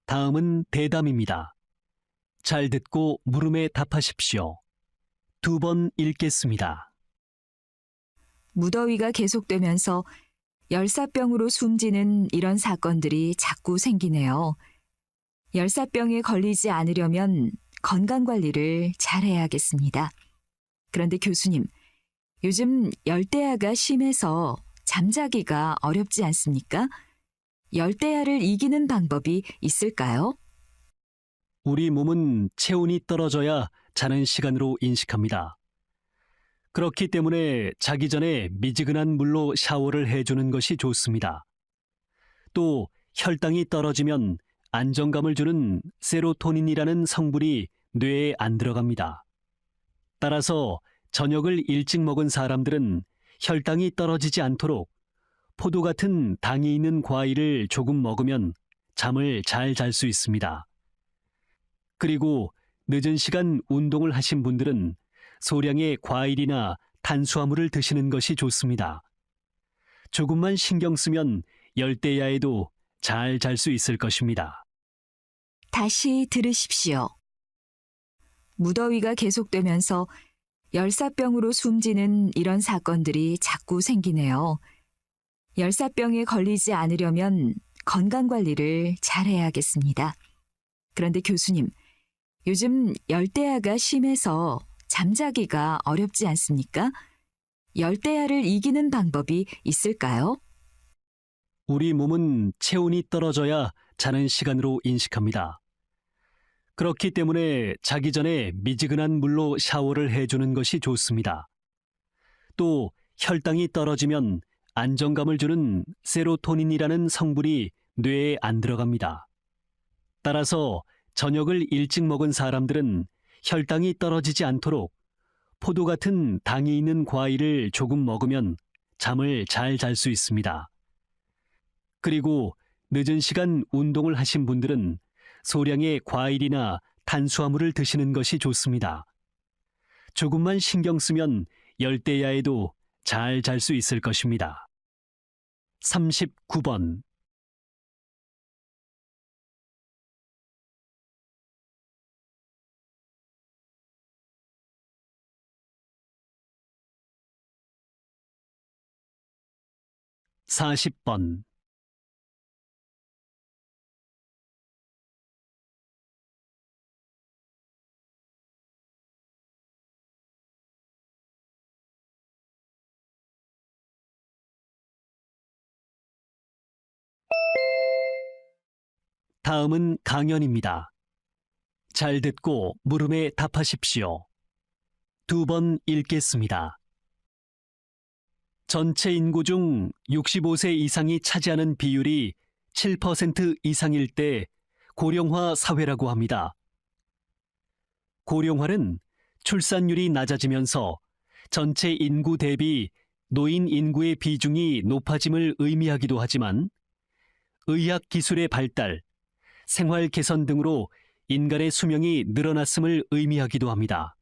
다음은 대담입니다. 잘 듣고 물음에 답하십시오. 32번 읽겠습니다. 무더위가 계속되면서 열사병으로 숨지는 이런 사건들이 자꾸 생기네요. 열사병에 걸리지 않으려면 건강관리를 잘해야겠습니다. 그런데 교수님, 요즘 열대야가 심해서 잠자기가 어렵지 않습니까? 열대야를 이기는 방법이 있을까요? 우리 몸은 체온이 떨어져야 자는 시간으로 인식합니다. 그렇기 때문에 자기 전에 미지근한 물로 샤워를 해주는 것이 좋습니다. 또 혈당이 떨어지면 안정감을 주는 세로토닌이라는 성분이 뇌에 안 들어갑니다. 따라서 저녁을 일찍 먹은 사람들은 혈당이 떨어지지 않도록 포도 같은 당이 있는 과일을 조금 먹으면 잠을 잘 잘 수 있습니다. 그리고 늦은 시간 운동을 하신 분들은 소량의 과일이나 탄수화물을 드시는 것이 좋습니다. 조금만 신경 쓰면 열대야에도 잘 잘 수 있을 것입니다. 다시 들으십시오. 무더위가 계속되면서 열사병으로 숨지는 이런 사건들이 자꾸 생기네요. 열사병에 걸리지 않으려면 건강관리를 잘해야겠습니다. 그런데 교수님, 요즘 열대야가 심해서 잠자기가 어렵지 않습니까? 열대야를 이기는 방법이 있을까요? 우리 몸은 체온이 떨어져야 자는 시간으로 인식합니다. 그렇기 때문에 자기 전에 미지근한 물로 샤워를 해주는 것이 좋습니다. 또 혈당이 떨어지면 안정감을 주는 세로토닌이라는 성분이 뇌에 안 들어갑니다. 따라서 저녁을 일찍 먹은 사람들은 혈당이 떨어지지 않도록 포도 같은 당이 있는 과일을 조금 먹으면 잠을 잘 잘 수 있습니다. 그리고 늦은 시간 운동을 하신 분들은 소량의 과일이나 탄수화물을 드시는 것이 좋습니다. 조금만 신경 쓰면 열대야에도 잘 잘 수 있을 것입니다. 39번. (40번) 다음은 강연입니다. 잘 듣고 물음에 답하십시오. 2번 읽겠습니다. 전체 인구 중 65세 이상이 차지하는 비율이 7% 이상일 때 고령화 사회라고 합니다. 고령화는 출산율이 낮아지면서 전체 인구 대비 노인 인구의 비중이 높아짐을 의미하기도 하지만 의학 기술의 발달, 생활 개선 등으로 인간의 수명이 늘어났음을 의미하기도 합니다.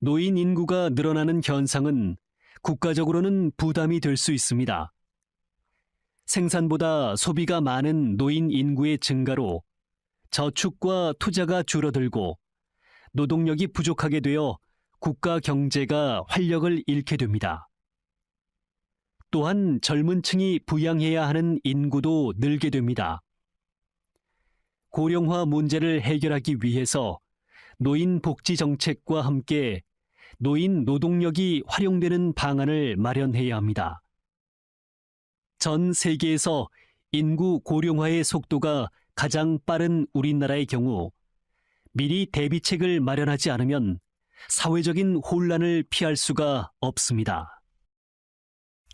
노인 인구가 늘어나는 현상은 국가적으로는 부담이 될 수 있습니다. 생산보다 소비가 많은 노인 인구의 증가로 저축과 투자가 줄어들고 노동력이 부족하게 되어 국가 경제가 활력을 잃게 됩니다. 또한 젊은 층이 부양해야 하는 인구도 늘게 됩니다. 고령화 문제를 해결하기 위해서 노인 복지 정책과 함께 노인 노동력이 활용되는 방안을 마련해야 합니다. 전 세계에서 인구 고령화의 속도가 가장 빠른 우리나라의 경우 미리 대비책을 마련하지 않으면 사회적인 혼란을 피할 수가 없습니다.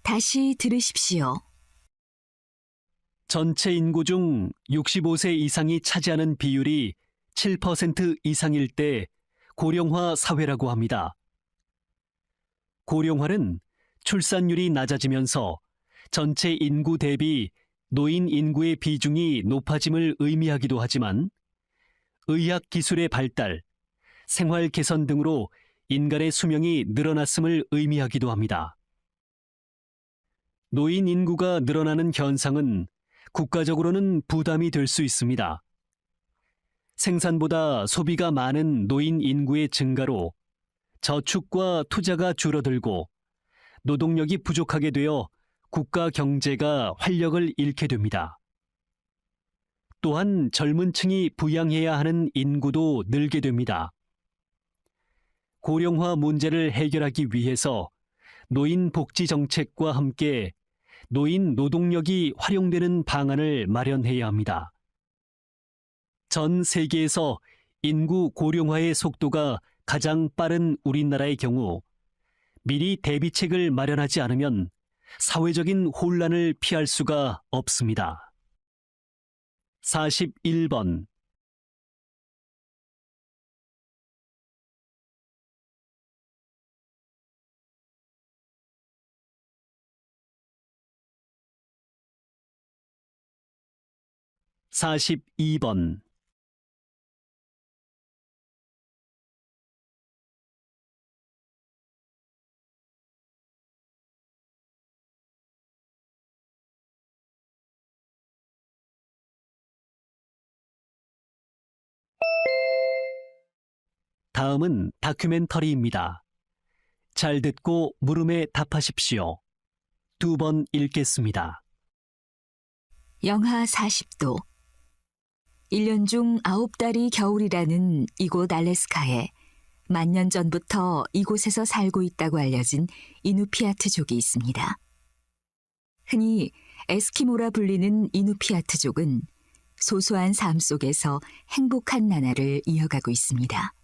다시 들으십시오. 전체 인구 중 65세 이상이 차지하는 비율이 7% 이상일 때 고령화 사회라고 합니다. 고령화는 출산율이 낮아지면서 전체 인구 대비 노인 인구의 비중이 높아짐을 의미하기도 하지만 의학 기술의 발달, 생활 개선 등으로 인간의 수명이 늘어났음을 의미하기도 합니다. 노인 인구가 늘어나는 현상은 국가적으로는 부담이 될 수 있습니다. 생산보다 소비가 많은 노인 인구의 증가로 저축과 투자가 줄어들고 노동력이 부족하게 되어 국가 경제가 활력을 잃게 됩니다. 또한 젊은 층이 부양해야 하는 인구도 늘게 됩니다. 고령화 문제를 해결하기 위해서 노인 복지 정책과 함께 노인 노동력이 활용되는 방안을 마련해야 합니다. 전 세계에서 인구 고령화의 속도가 가장 빠른 우리나라의 경우 미리 대비책을 마련하지 않으면 사회적인 혼란을 피할 수가 없습니다. 41번 42번 다음은 다큐멘터리입니다. 잘 듣고 물음에 답하십시오. 2번 읽겠습니다. 영하 40도. 1년 중 9달이 겨울이라는 이곳 알래스카에 만년 전부터 이곳에서 살고 있다고 알려진 이누피아트족이 있습니다. 흔히 에스키모라 불리는 이누피아트족은 소소한 삶 속에서 행복한 나날을 이어가고 있습니다.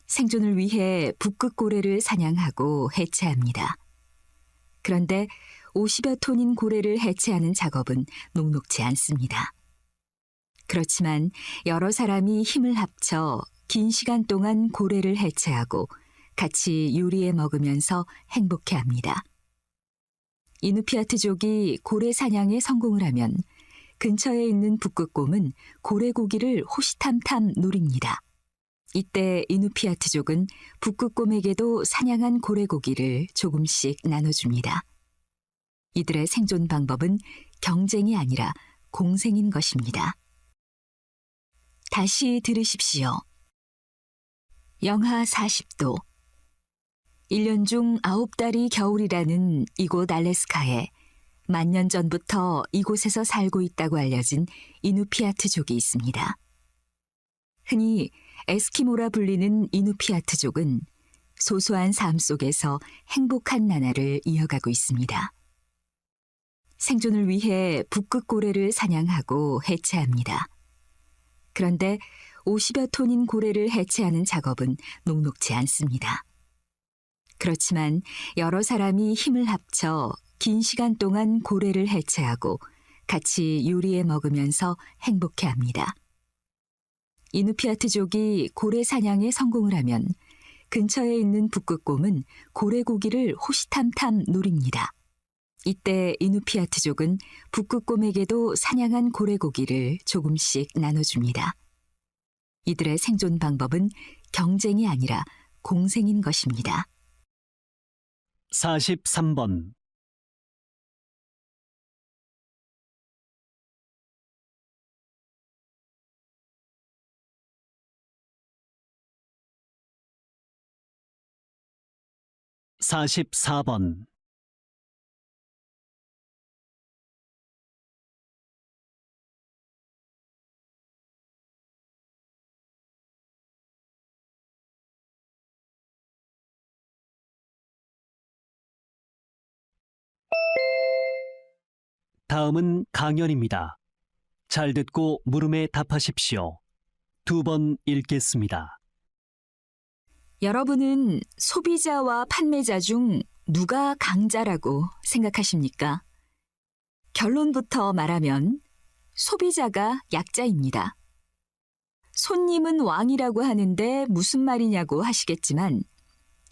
생존을 위해 북극고래를 사냥하고 해체합니다. 그런데 50여 톤인 고래를 해체하는 작업은 녹록지 않습니다. 그렇지만 여러 사람이 힘을 합쳐 긴 시간 동안 고래를 해체하고 같이 요리해 먹으면서 행복해합니다. 이누피아트족이 고래 사냥에 성공을 하면 근처에 있는 북극곰은 고래고기를 호시탐탐 노립니다. 이때 이누피아트족은 북극곰에게도 사냥한 고래고기를 조금씩 나눠줍니다. 이들의 생존 방법은 경쟁이 아니라 공생인 것입니다. 다시 들으십시오. 영하 40도. 1년 중 9달이 겨울이라는 이곳 알래스카에 만년 전부터 이곳에서 살고 있다고 알려진 이누피아트족이 있습니다. 흔히 에스키모라 불리는 이누피아트족은 소소한 삶 속에서 행복한 나날을 이어가고 있습니다. 생존을 위해 북극고래를 사냥하고 해체합니다. 그런데 50여 톤인 고래를 해체하는 작업은 녹록지 않습니다. 그렇지만 여러 사람이 힘을 합쳐 긴 시간 동안 고래를 해체하고 같이 요리해 먹으면서 행복해합니다. 이누피아트족이 고래 사냥에 성공을 하면 근처에 있는 북극곰은 고래고기를 호시탐탐 노립니다. 이때 이누피아트족은 북극곰에게도 사냥한 고래고기를 조금씩 나눠줍니다. 이들의 생존 방법은 경쟁이 아니라 공생인 것입니다. 43번 44번 다음은 강연입니다. 잘 듣고 물음에 답하십시오. 2번 읽겠습니다. 여러분은 소비자와 판매자 중 누가 강자라고 생각하십니까? 결론부터 말하면 소비자가 약자입니다. 손님은 왕이라고 하는데 무슨 말이냐고 하시겠지만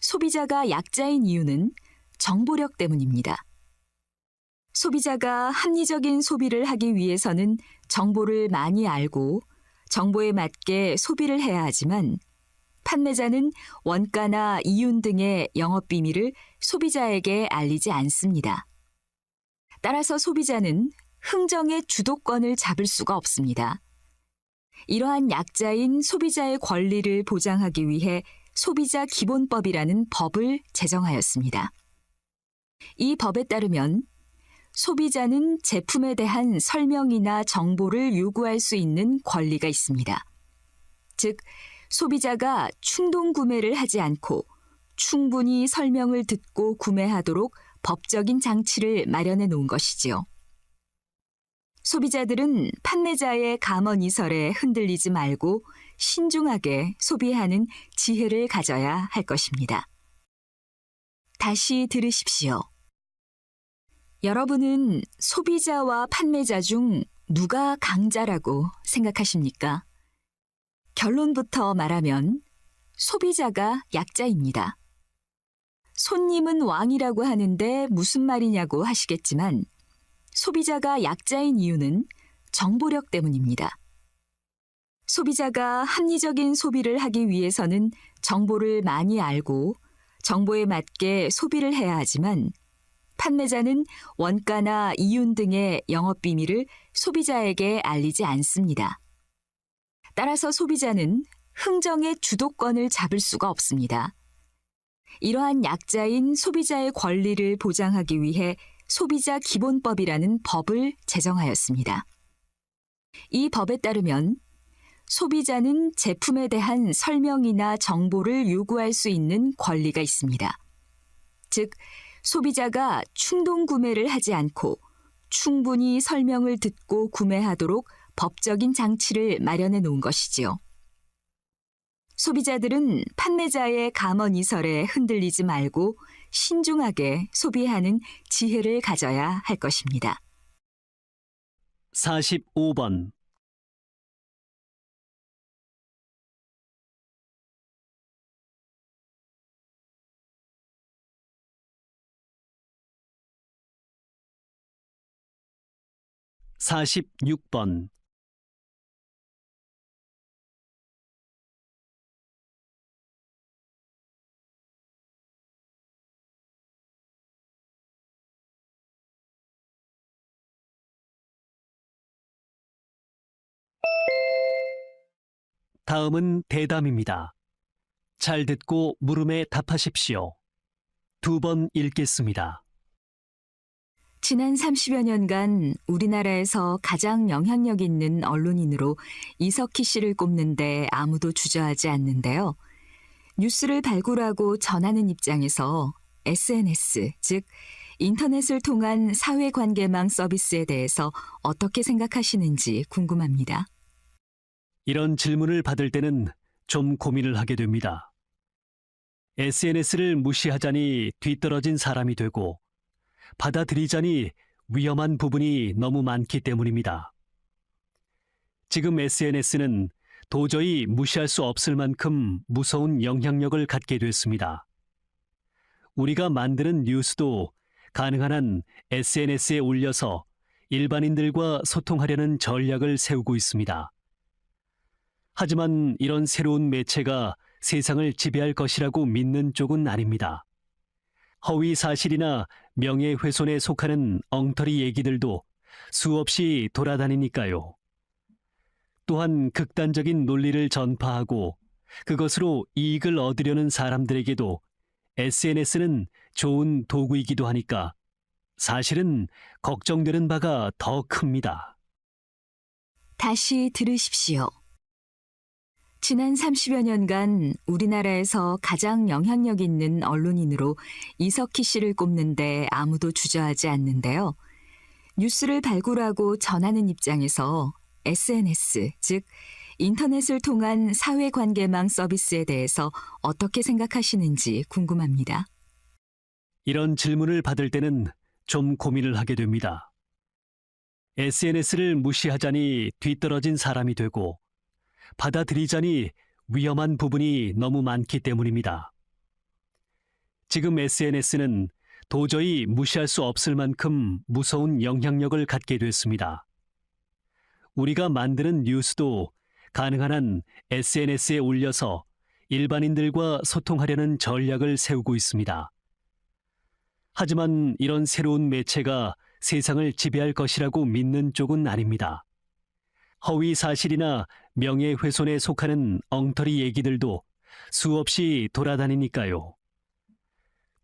소비자가 약자인 이유는 정보력 때문입니다. 소비자가 합리적인 소비를 하기 위해서는 정보를 많이 알고 정보에 맞게 소비를 해야 하지만 판매자는 원가나 이윤 등의 영업 비밀을 소비자에게 알리지 않습니다. 따라서 소비자는 흥정의 주도권을 잡을 수가 없습니다. 이러한 약자인 소비자의 권리를 보장하기 위해 소비자 기본법이라는 법을 제정하였습니다. 이 법에 따르면 소비자는 제품에 대한 설명이나 정보를 요구할 수 있는 권리가 있습니다. 즉, 소비자가 충동 구매를 하지 않고 충분히 설명을 듣고 구매하도록 법적인 장치를 마련해 놓은 것이지요. 소비자들은 판매자의 감언이설에 흔들리지 말고 신중하게 소비하는 지혜를 가져야 할 것입니다. 다시 들으십시오. 여러분은 소비자와 판매자 중 누가 강자라고 생각하십니까? 결론부터 말하면 소비자가 약자입니다. 손님은 왕이라고 하는데 무슨 말이냐고 하시겠지만 소비자가 약자인 이유는 정보력 때문입니다. 소비자가 합리적인 소비를 하기 위해서는 정보를 많이 알고 정보에 맞게 소비를 해야 하지만 판매자는 원가나 이윤 등의 영업 비밀을 소비자에게 알리지 않습니다. 따라서 소비자는 흥정의 주도권을 잡을 수가 없습니다. 이러한 약자인 소비자의 권리를 보장하기 위해 소비자 기본법이라는 법을 제정하였습니다. 이 법에 따르면 소비자는 제품에 대한 설명이나 정보를 요구할 수 있는 권리가 있습니다. 즉, 소비자가 충동 구매를 하지 않고 충분히 설명을 듣고 구매하도록 법적인 장치를 마련해 놓은 것이지요. 소비자들은 판매자의 감언이설에 흔들리지 말고 신중하게 소비하는 지혜를 가져야 할 것입니다. 45번. (46번) 다음은 대담입니다. 잘 듣고 물음에 답하십시오. 2번 읽겠습니다. 지난 30여 년간 우리나라에서 가장 영향력 있는 언론인으로 이석희 씨를 꼽는데 아무도 주저하지 않는데요. 뉴스를 발굴하고 전하는 입장에서 SNS, 즉 인터넷을 통한 사회관계망 서비스에 대해서 어떻게 생각하시는지 궁금합니다. 이런 질문을 받을 때는 좀 고민을 하게 됩니다. SNS를 무시하자니 뒤떨어진 사람이 되고 받아들이자니 위험한 부분이 너무 많기 때문입니다. 지금 SNS는 도저히 무시할 수 없을 만큼 무서운 영향력을 갖게 됐습니다. 우리가 만드는 뉴스도 가능한 한 SNS에 올려서 일반인들과 소통하려는 전략을 세우고 있습니다. 하지만 이런 새로운 매체가 세상을 지배할 것이라고 믿는 쪽은 아닙니다. 허위 사실이나 명예훼손에 속하는 엉터리 얘기들도 수없이 돌아다니니까요. 또한 극단적인 논리를 전파하고 그것으로 이익을 얻으려는 사람들에게도 SNS는 좋은 도구이기도 하니까 사실은 걱정되는 바가 더 큽니다. 다시 들으십시오. 지난 30여 년간 우리나라에서 가장 영향력 있는 언론인으로 이석희 씨를 꼽는데 아무도 주저하지 않는데요. 뉴스를 발굴하고 전하는 입장에서 SNS, 즉 인터넷을 통한 사회관계망 서비스에 대해서 어떻게 생각하시는지 궁금합니다. 이런 질문을 받을 때는 좀 고민을 하게 됩니다. SNS를 무시하자니 뒤떨어진 사람이 되고 받아들이자니 위험한 부분이 너무 많기 때문입니다. 지금 SNS는 도저히 무시할 수 없을 만큼 무서운 영향력을 갖게 됐습니다. 우리가 만드는 뉴스도 가능한 한 SNS에 올려서 일반인들과 소통하려는 전략을 세우고 있습니다. 하지만 이런 새로운 매체가 세상을 지배할 것이라고 믿는 쪽은 아닙니다. 허위 사실이나 명예훼손에 속하는 엉터리 얘기들도 수없이 돌아다니니까요.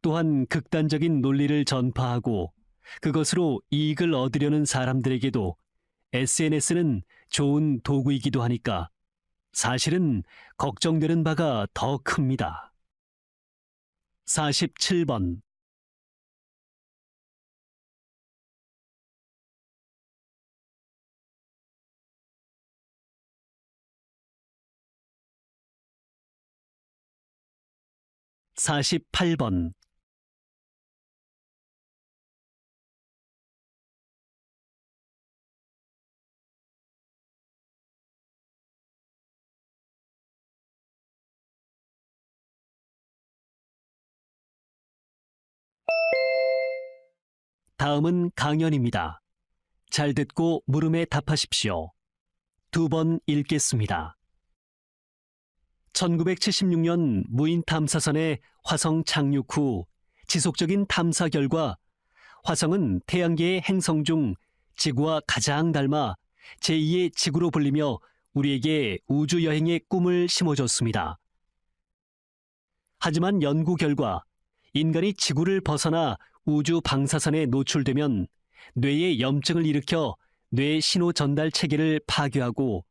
또한 극단적인 논리를 전파하고 그것으로 이익을 얻으려는 사람들에게도 SNS는 좋은 도구이기도 하니까 사실은 걱정되는 바가 더 큽니다. 47번. (48번) 다음은 강연입니다. 잘 듣고 물음에 답하십시오. 2번 읽겠습니다. 1976년 무인 탐사선의 화성 착륙 후 지속적인 탐사 결과 화성은 태양계의 행성 중 지구와 가장 닮아 제2의 지구로 불리며 우리에게 우주 여행의 꿈을 심어줬습니다. 하지만 연구 결과 인간이 지구를 벗어나 우주 방사선에 노출되면 뇌에 염증을 일으켜 뇌 신호 전달 체계를 파괴하고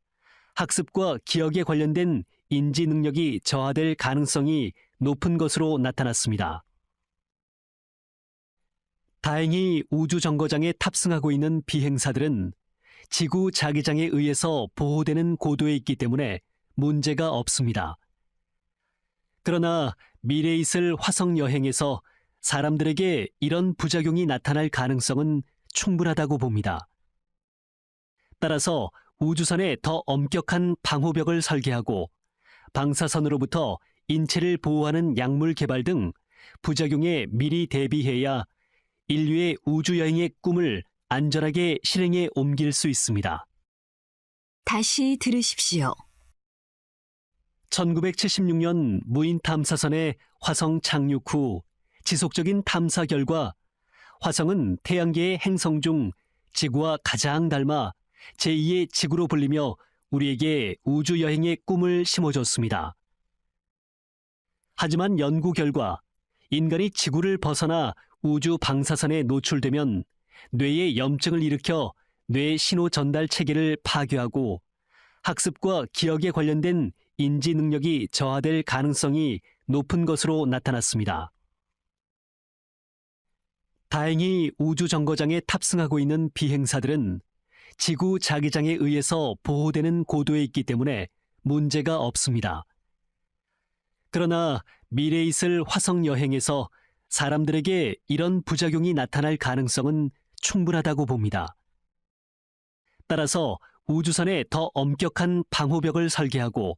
학습과 기억에 관련된 인지 능력이 저하될 가능성이 높은 것으로 나타났습니다. 다행히 우주정거장에 탑승하고 있는 비행사들은 지구 자기장에 의해서 보호되는 고도에 있기 때문에 문제가 없습니다. 그러나 미래에 있을 화성 여행에서 사람들에게 이런 부작용이 나타날 가능성은 충분하다고 봅니다. 따라서 우주선에 더 엄격한 방호벽을 설계하고 방사선으로부터 인체를 보호하는 약물 개발 등 부작용에 미리 대비해야 인류의 우주여행의 꿈을 안전하게 실행에 옮길 수 있습니다. 다시 들으십시오. 1976년 무인 탐사선의 화성 착륙 후 지속적인 탐사 결과 화성은 태양계의 행성 중 지구와 가장 닮아 제2의 지구로 불리며 우리에게 우주 여행의 꿈을 심어줬습니다. 하지만 연구 결과 인간이 지구를 벗어나 우주 방사선에 노출되면 뇌에 염증을 일으켜 뇌 신호 전달 체계를 파괴하고 학습과 기억에 관련된 인지 능력이 저하될 가능성이 높은 것으로 나타났습니다. 다행히 우주정거장에 탑승하고 있는 비행사들은 지구 자기장에 의해서 보호되는 고도에 있기 때문에 문제가 없습니다. 그러나 미래에 있을 화성 여행에서 사람들에게 이런 부작용이 나타날 가능성은 충분하다고 봅니다. 따라서 우주선에 더 엄격한 방호벽을 설계하고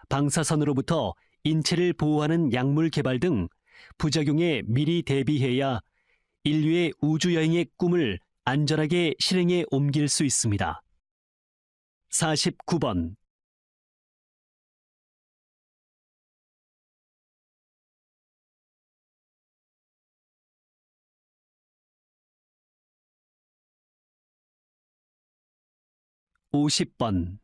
방사선으로부터 인체를 보호하는 약물 개발 등 부작용에 미리 대비해야 인류의 우주여행의 꿈을 안전하게 실행에 옮길 수 있습니다. 49번. (50번)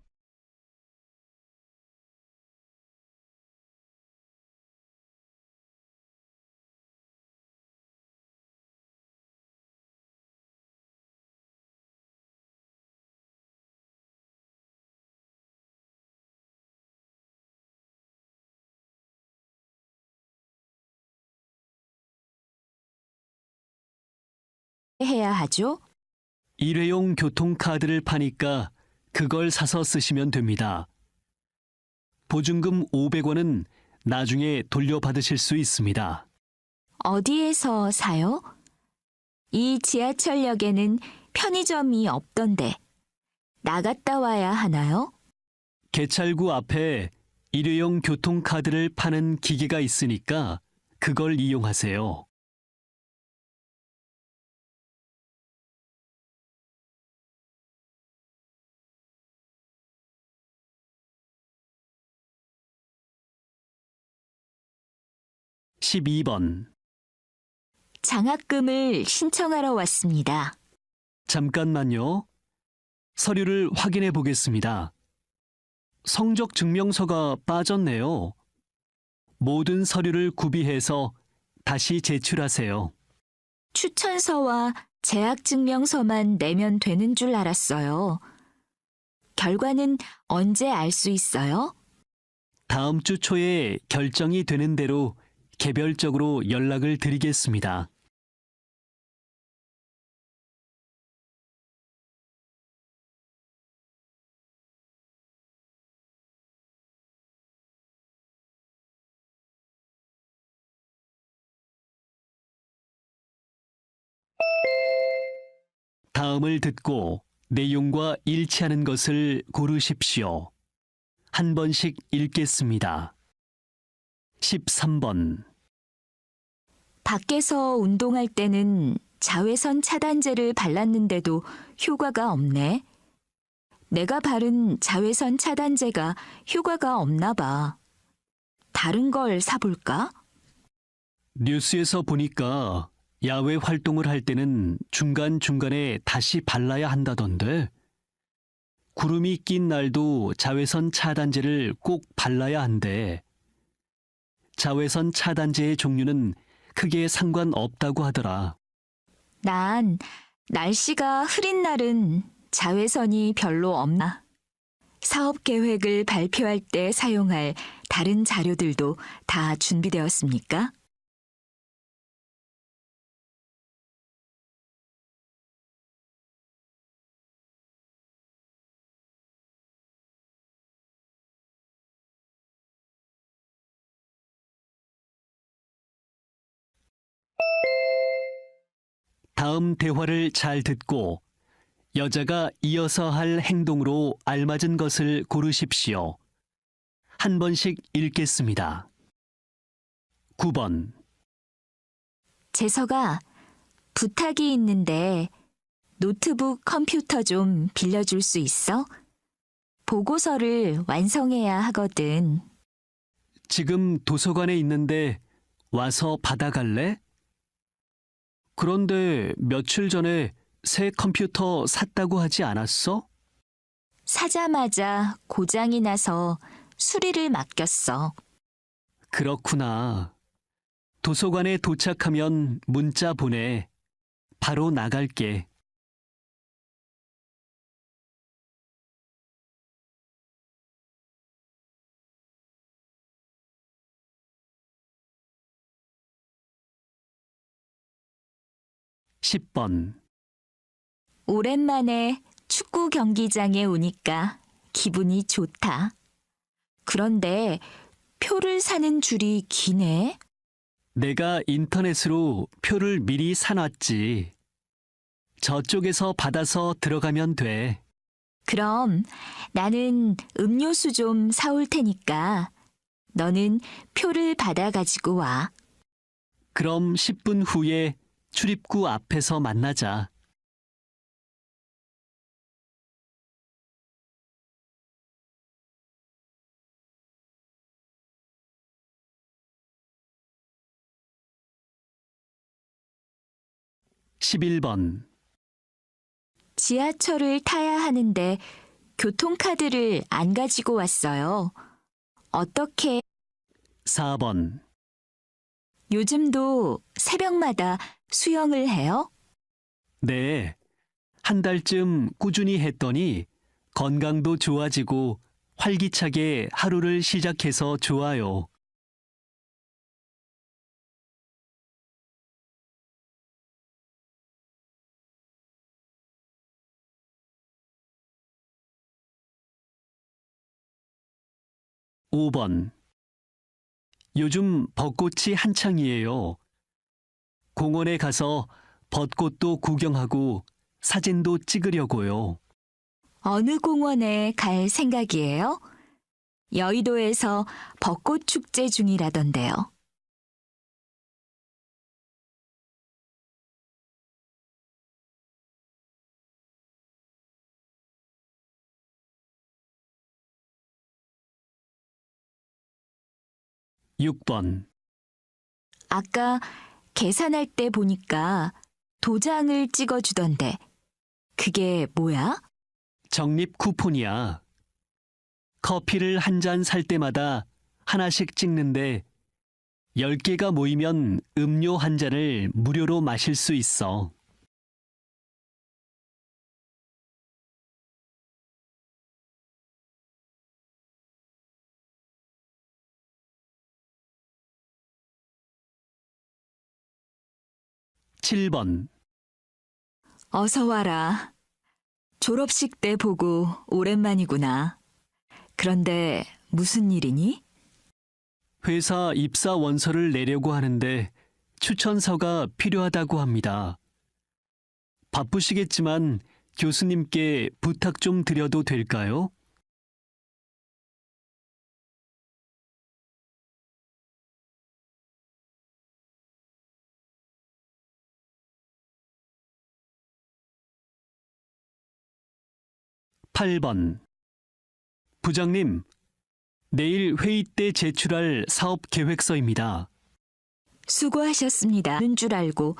해야 하죠? 일회용 교통카드를 파니까 그걸 사서 쓰시면 됩니다. 보증금 500원은 나중에 돌려받으실 수 있습니다. 어디에서 사요? 이 지하철역에는 편의점이 없던데 나갔다 와야 하나요? 개찰구 앞에 일회용 교통카드를 파는 기계가 있으니까 그걸 이용하세요. (12번) 장학금을 신청하러 왔습니다. 잠깐만요. 서류를 확인해 보겠습니다. 성적 증명서가 빠졌네요. 모든 서류를 구비해서 다시 제출하세요. 추천서와 재학증명서만 내면 되는 줄 알았어요. 결과는 언제 알 수 있어요? 다음 주 초에 결정이 되는 대로 개별적으로 연락을 드리겠습니다. 다음을 듣고 내용과 일치하는 것을 고르십시오. 한 번씩 읽겠습니다. 13번. 밖에서 운동할 때는 자외선 차단제를 발랐는데도 효과가 없네. 내가 바른 자외선 차단제가 효과가 없나 봐. 다른 걸 사볼까? 뉴스에서 보니까 야외 활동을 할 때는 중간중간에 다시 발라야 한다던데. 구름이 낀 날도 자외선 차단제를 꼭 발라야 한대. 자외선 차단제의 종류는 크게 상관없다고 하더라. 난 날씨가 흐린 날은 자외선이 별로 없나. 사업 계획을 발표할 때 사용할 다른 자료들도 다 준비되었습니까? 다음 대화를 잘 듣고 여자가 이어서 할 행동으로 알맞은 것을 고르십시오. 한 번씩 읽겠습니다. 9번. 재석아, 부탁이 있는데 노트북 컴퓨터 좀 빌려줄 수 있어? 보고서를 완성해야 하거든. 지금 도서관에 있는데 와서 받아갈래? 그런데 며칠 전에 새 컴퓨터 샀다고 하지 않았어? 사자마자 고장이 나서 수리를 맡겼어. 그렇구나. 도서관에 도착하면 문자 보내. 바로 나갈게. (10번) 오랜만에 축구 경기장에 오니까 기분이 좋다. 그런데 표를 사는 줄이 기네. 내가 인터넷으로 표를 미리 사놨지. 저쪽에서 받아서 들어가면 돼. 그럼 나는 음료수 좀 사올 테니까 너는 표를 받아 가지고 와. 그럼 10분 후에 출입구 앞에서 만나자. (11번) 지하철을 타야 하는데 교통카드를 안 가지고 왔어요. 어떻게? 4번 요즘도 새벽마다 수영을 해요? 네, 한 달쯤 꾸준히 했더니 건강도 좋아지고 활기차게 하루를 시작해서 좋아요. (5번) 요즘 벚꽃이 한창이에요. 공원에 가서 벚꽃도 구경하고 사진도 찍으려고요. 어느 공원에 갈 생각이에요? 여의도에서 벚꽃 축제 중이라던데요. (6번) 아까 계산할 때 보니까 도장을 찍어주던데 그게 뭐야? 적립 쿠폰이야. 커피를 한 잔 살 때마다 하나씩 찍는데 10개가 모이면 음료 한 잔을 무료로 마실 수 있어. (7번) 어서 와라. 졸업식 때 보고 오랜만이구나. 그런데 무슨 일이니? 회사 입사 원서를 내려고 하는데 추천서가 필요하다고 합니다. 바쁘시겠지만 교수님께 부탁 좀 드려도 될까요? (8번) 부장님, 내일 회의 때 제출할 사업 계획서입니다. 수고하셨습니다. 는 줄 알고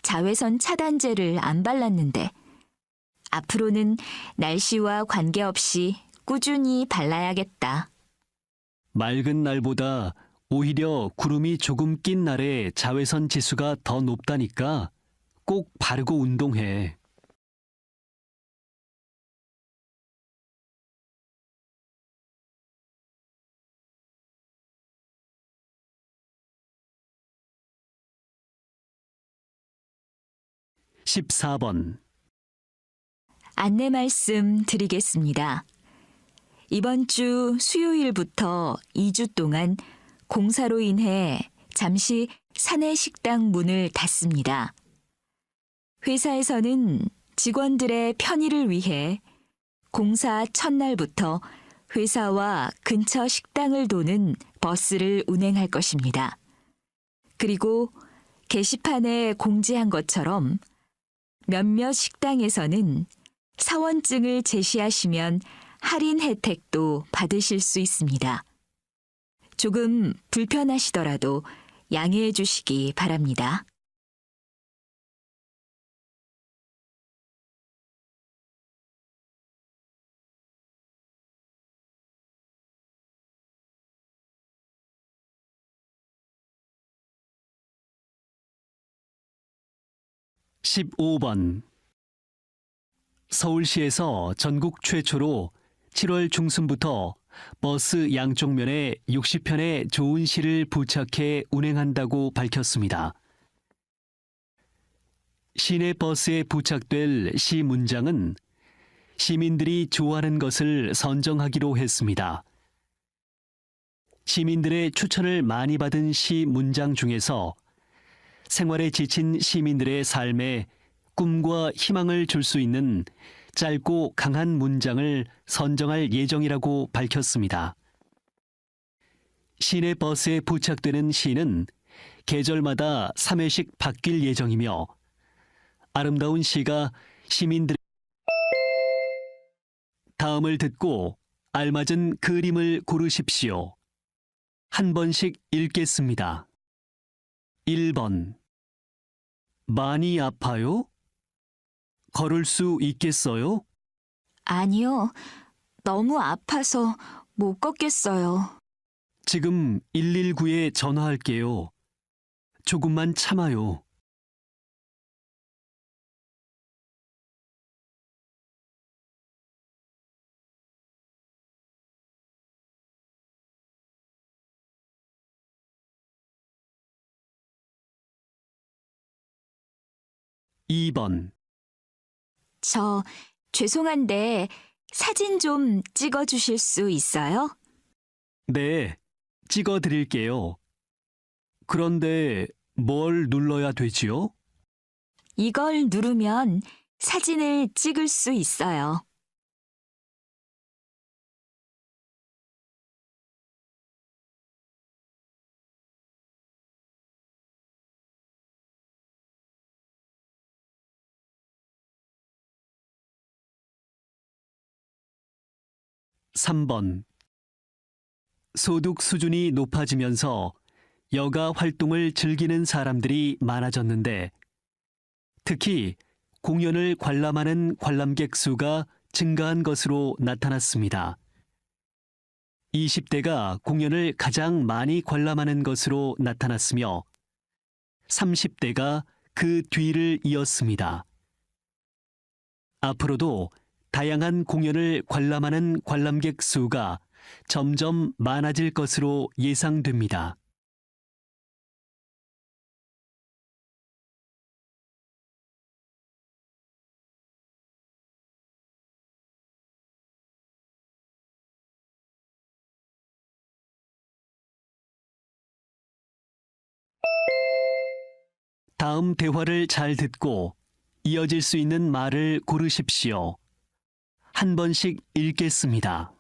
자외선 차단제를 안 발랐는데 앞으로는 날씨와 관계없이 꾸준히 발라야겠다. 맑은 날보다 오히려 구름이 조금 낀 날에 자외선 지수가 더 높다니까 꼭 바르고 운동해. (14번) 안내 말씀 드리겠습니다. 이번 주 수요일부터 2주 동안 공사로 인해 잠시 사내 식당 문을 닫습니다. 회사에서는 직원들의 편의를 위해 공사 첫날부터 회사와 근처 식당을 도는 버스를 운행할 것입니다. 그리고 게시판에 공지한 것처럼 몇몇 식당에서는 사원증을 제시하시면 할인 혜택도 받으실 수 있습니다. 조금 불편하시더라도 양해해 주시기 바랍니다. (15번) 서울시에서 전국 최초로 7월 중순부터 버스 양쪽 면에 60편의 좋은 시를 부착해 운행한다고 밝혔습니다. 시내 버스에 부착될 시 문장은 시민들이 좋아하는 것을 선정하기로 했습니다. 시민들의 추천을 많이 받은 시 문장 중에서 생활에 지친 시민들의 삶에 꿈과 희망을 줄 수 있는 짧고 강한 문장을 선정할 예정이라고 밝혔습니다. 시내 버스에 부착되는 시는 계절마다 3회씩 바뀔 예정이며 아름다운 시가 시민들의 다음을 듣고 알맞은 그림을 고르십시오. 한 번씩 읽겠습니다. 1번 많이 아파요? 걸을 수 있겠어요? 아니요, 너무 아파서 못 걷겠어요. 지금 119에 전화할게요. 조금만 참아요. 2번 저 죄송한데 사진 좀 찍어 주실 수 있어요? 네, 찍어 드릴게요. 그런데 뭘 눌러야 되지요? 이걸 누르면 사진을 찍을 수 있어요. (3번) 소득 수준이 높아지면서 여가 활동을 즐기는 사람들이 많아졌는데 특히 공연을 관람하는 관람객 수가 증가한 것으로 나타났습니다. 20대가 공연을 가장 많이 관람하는 것으로 나타났으며 30대가 그 뒤를 이었습니다. 앞으로도 다양한 공연을 관람하는 관람객 수가 점점 많아질 것으로 예상됩니다. 다음 대화를 잘 듣고 이어질 수 있는 말을 고르십시오. 한 번씩 읽겠습니다.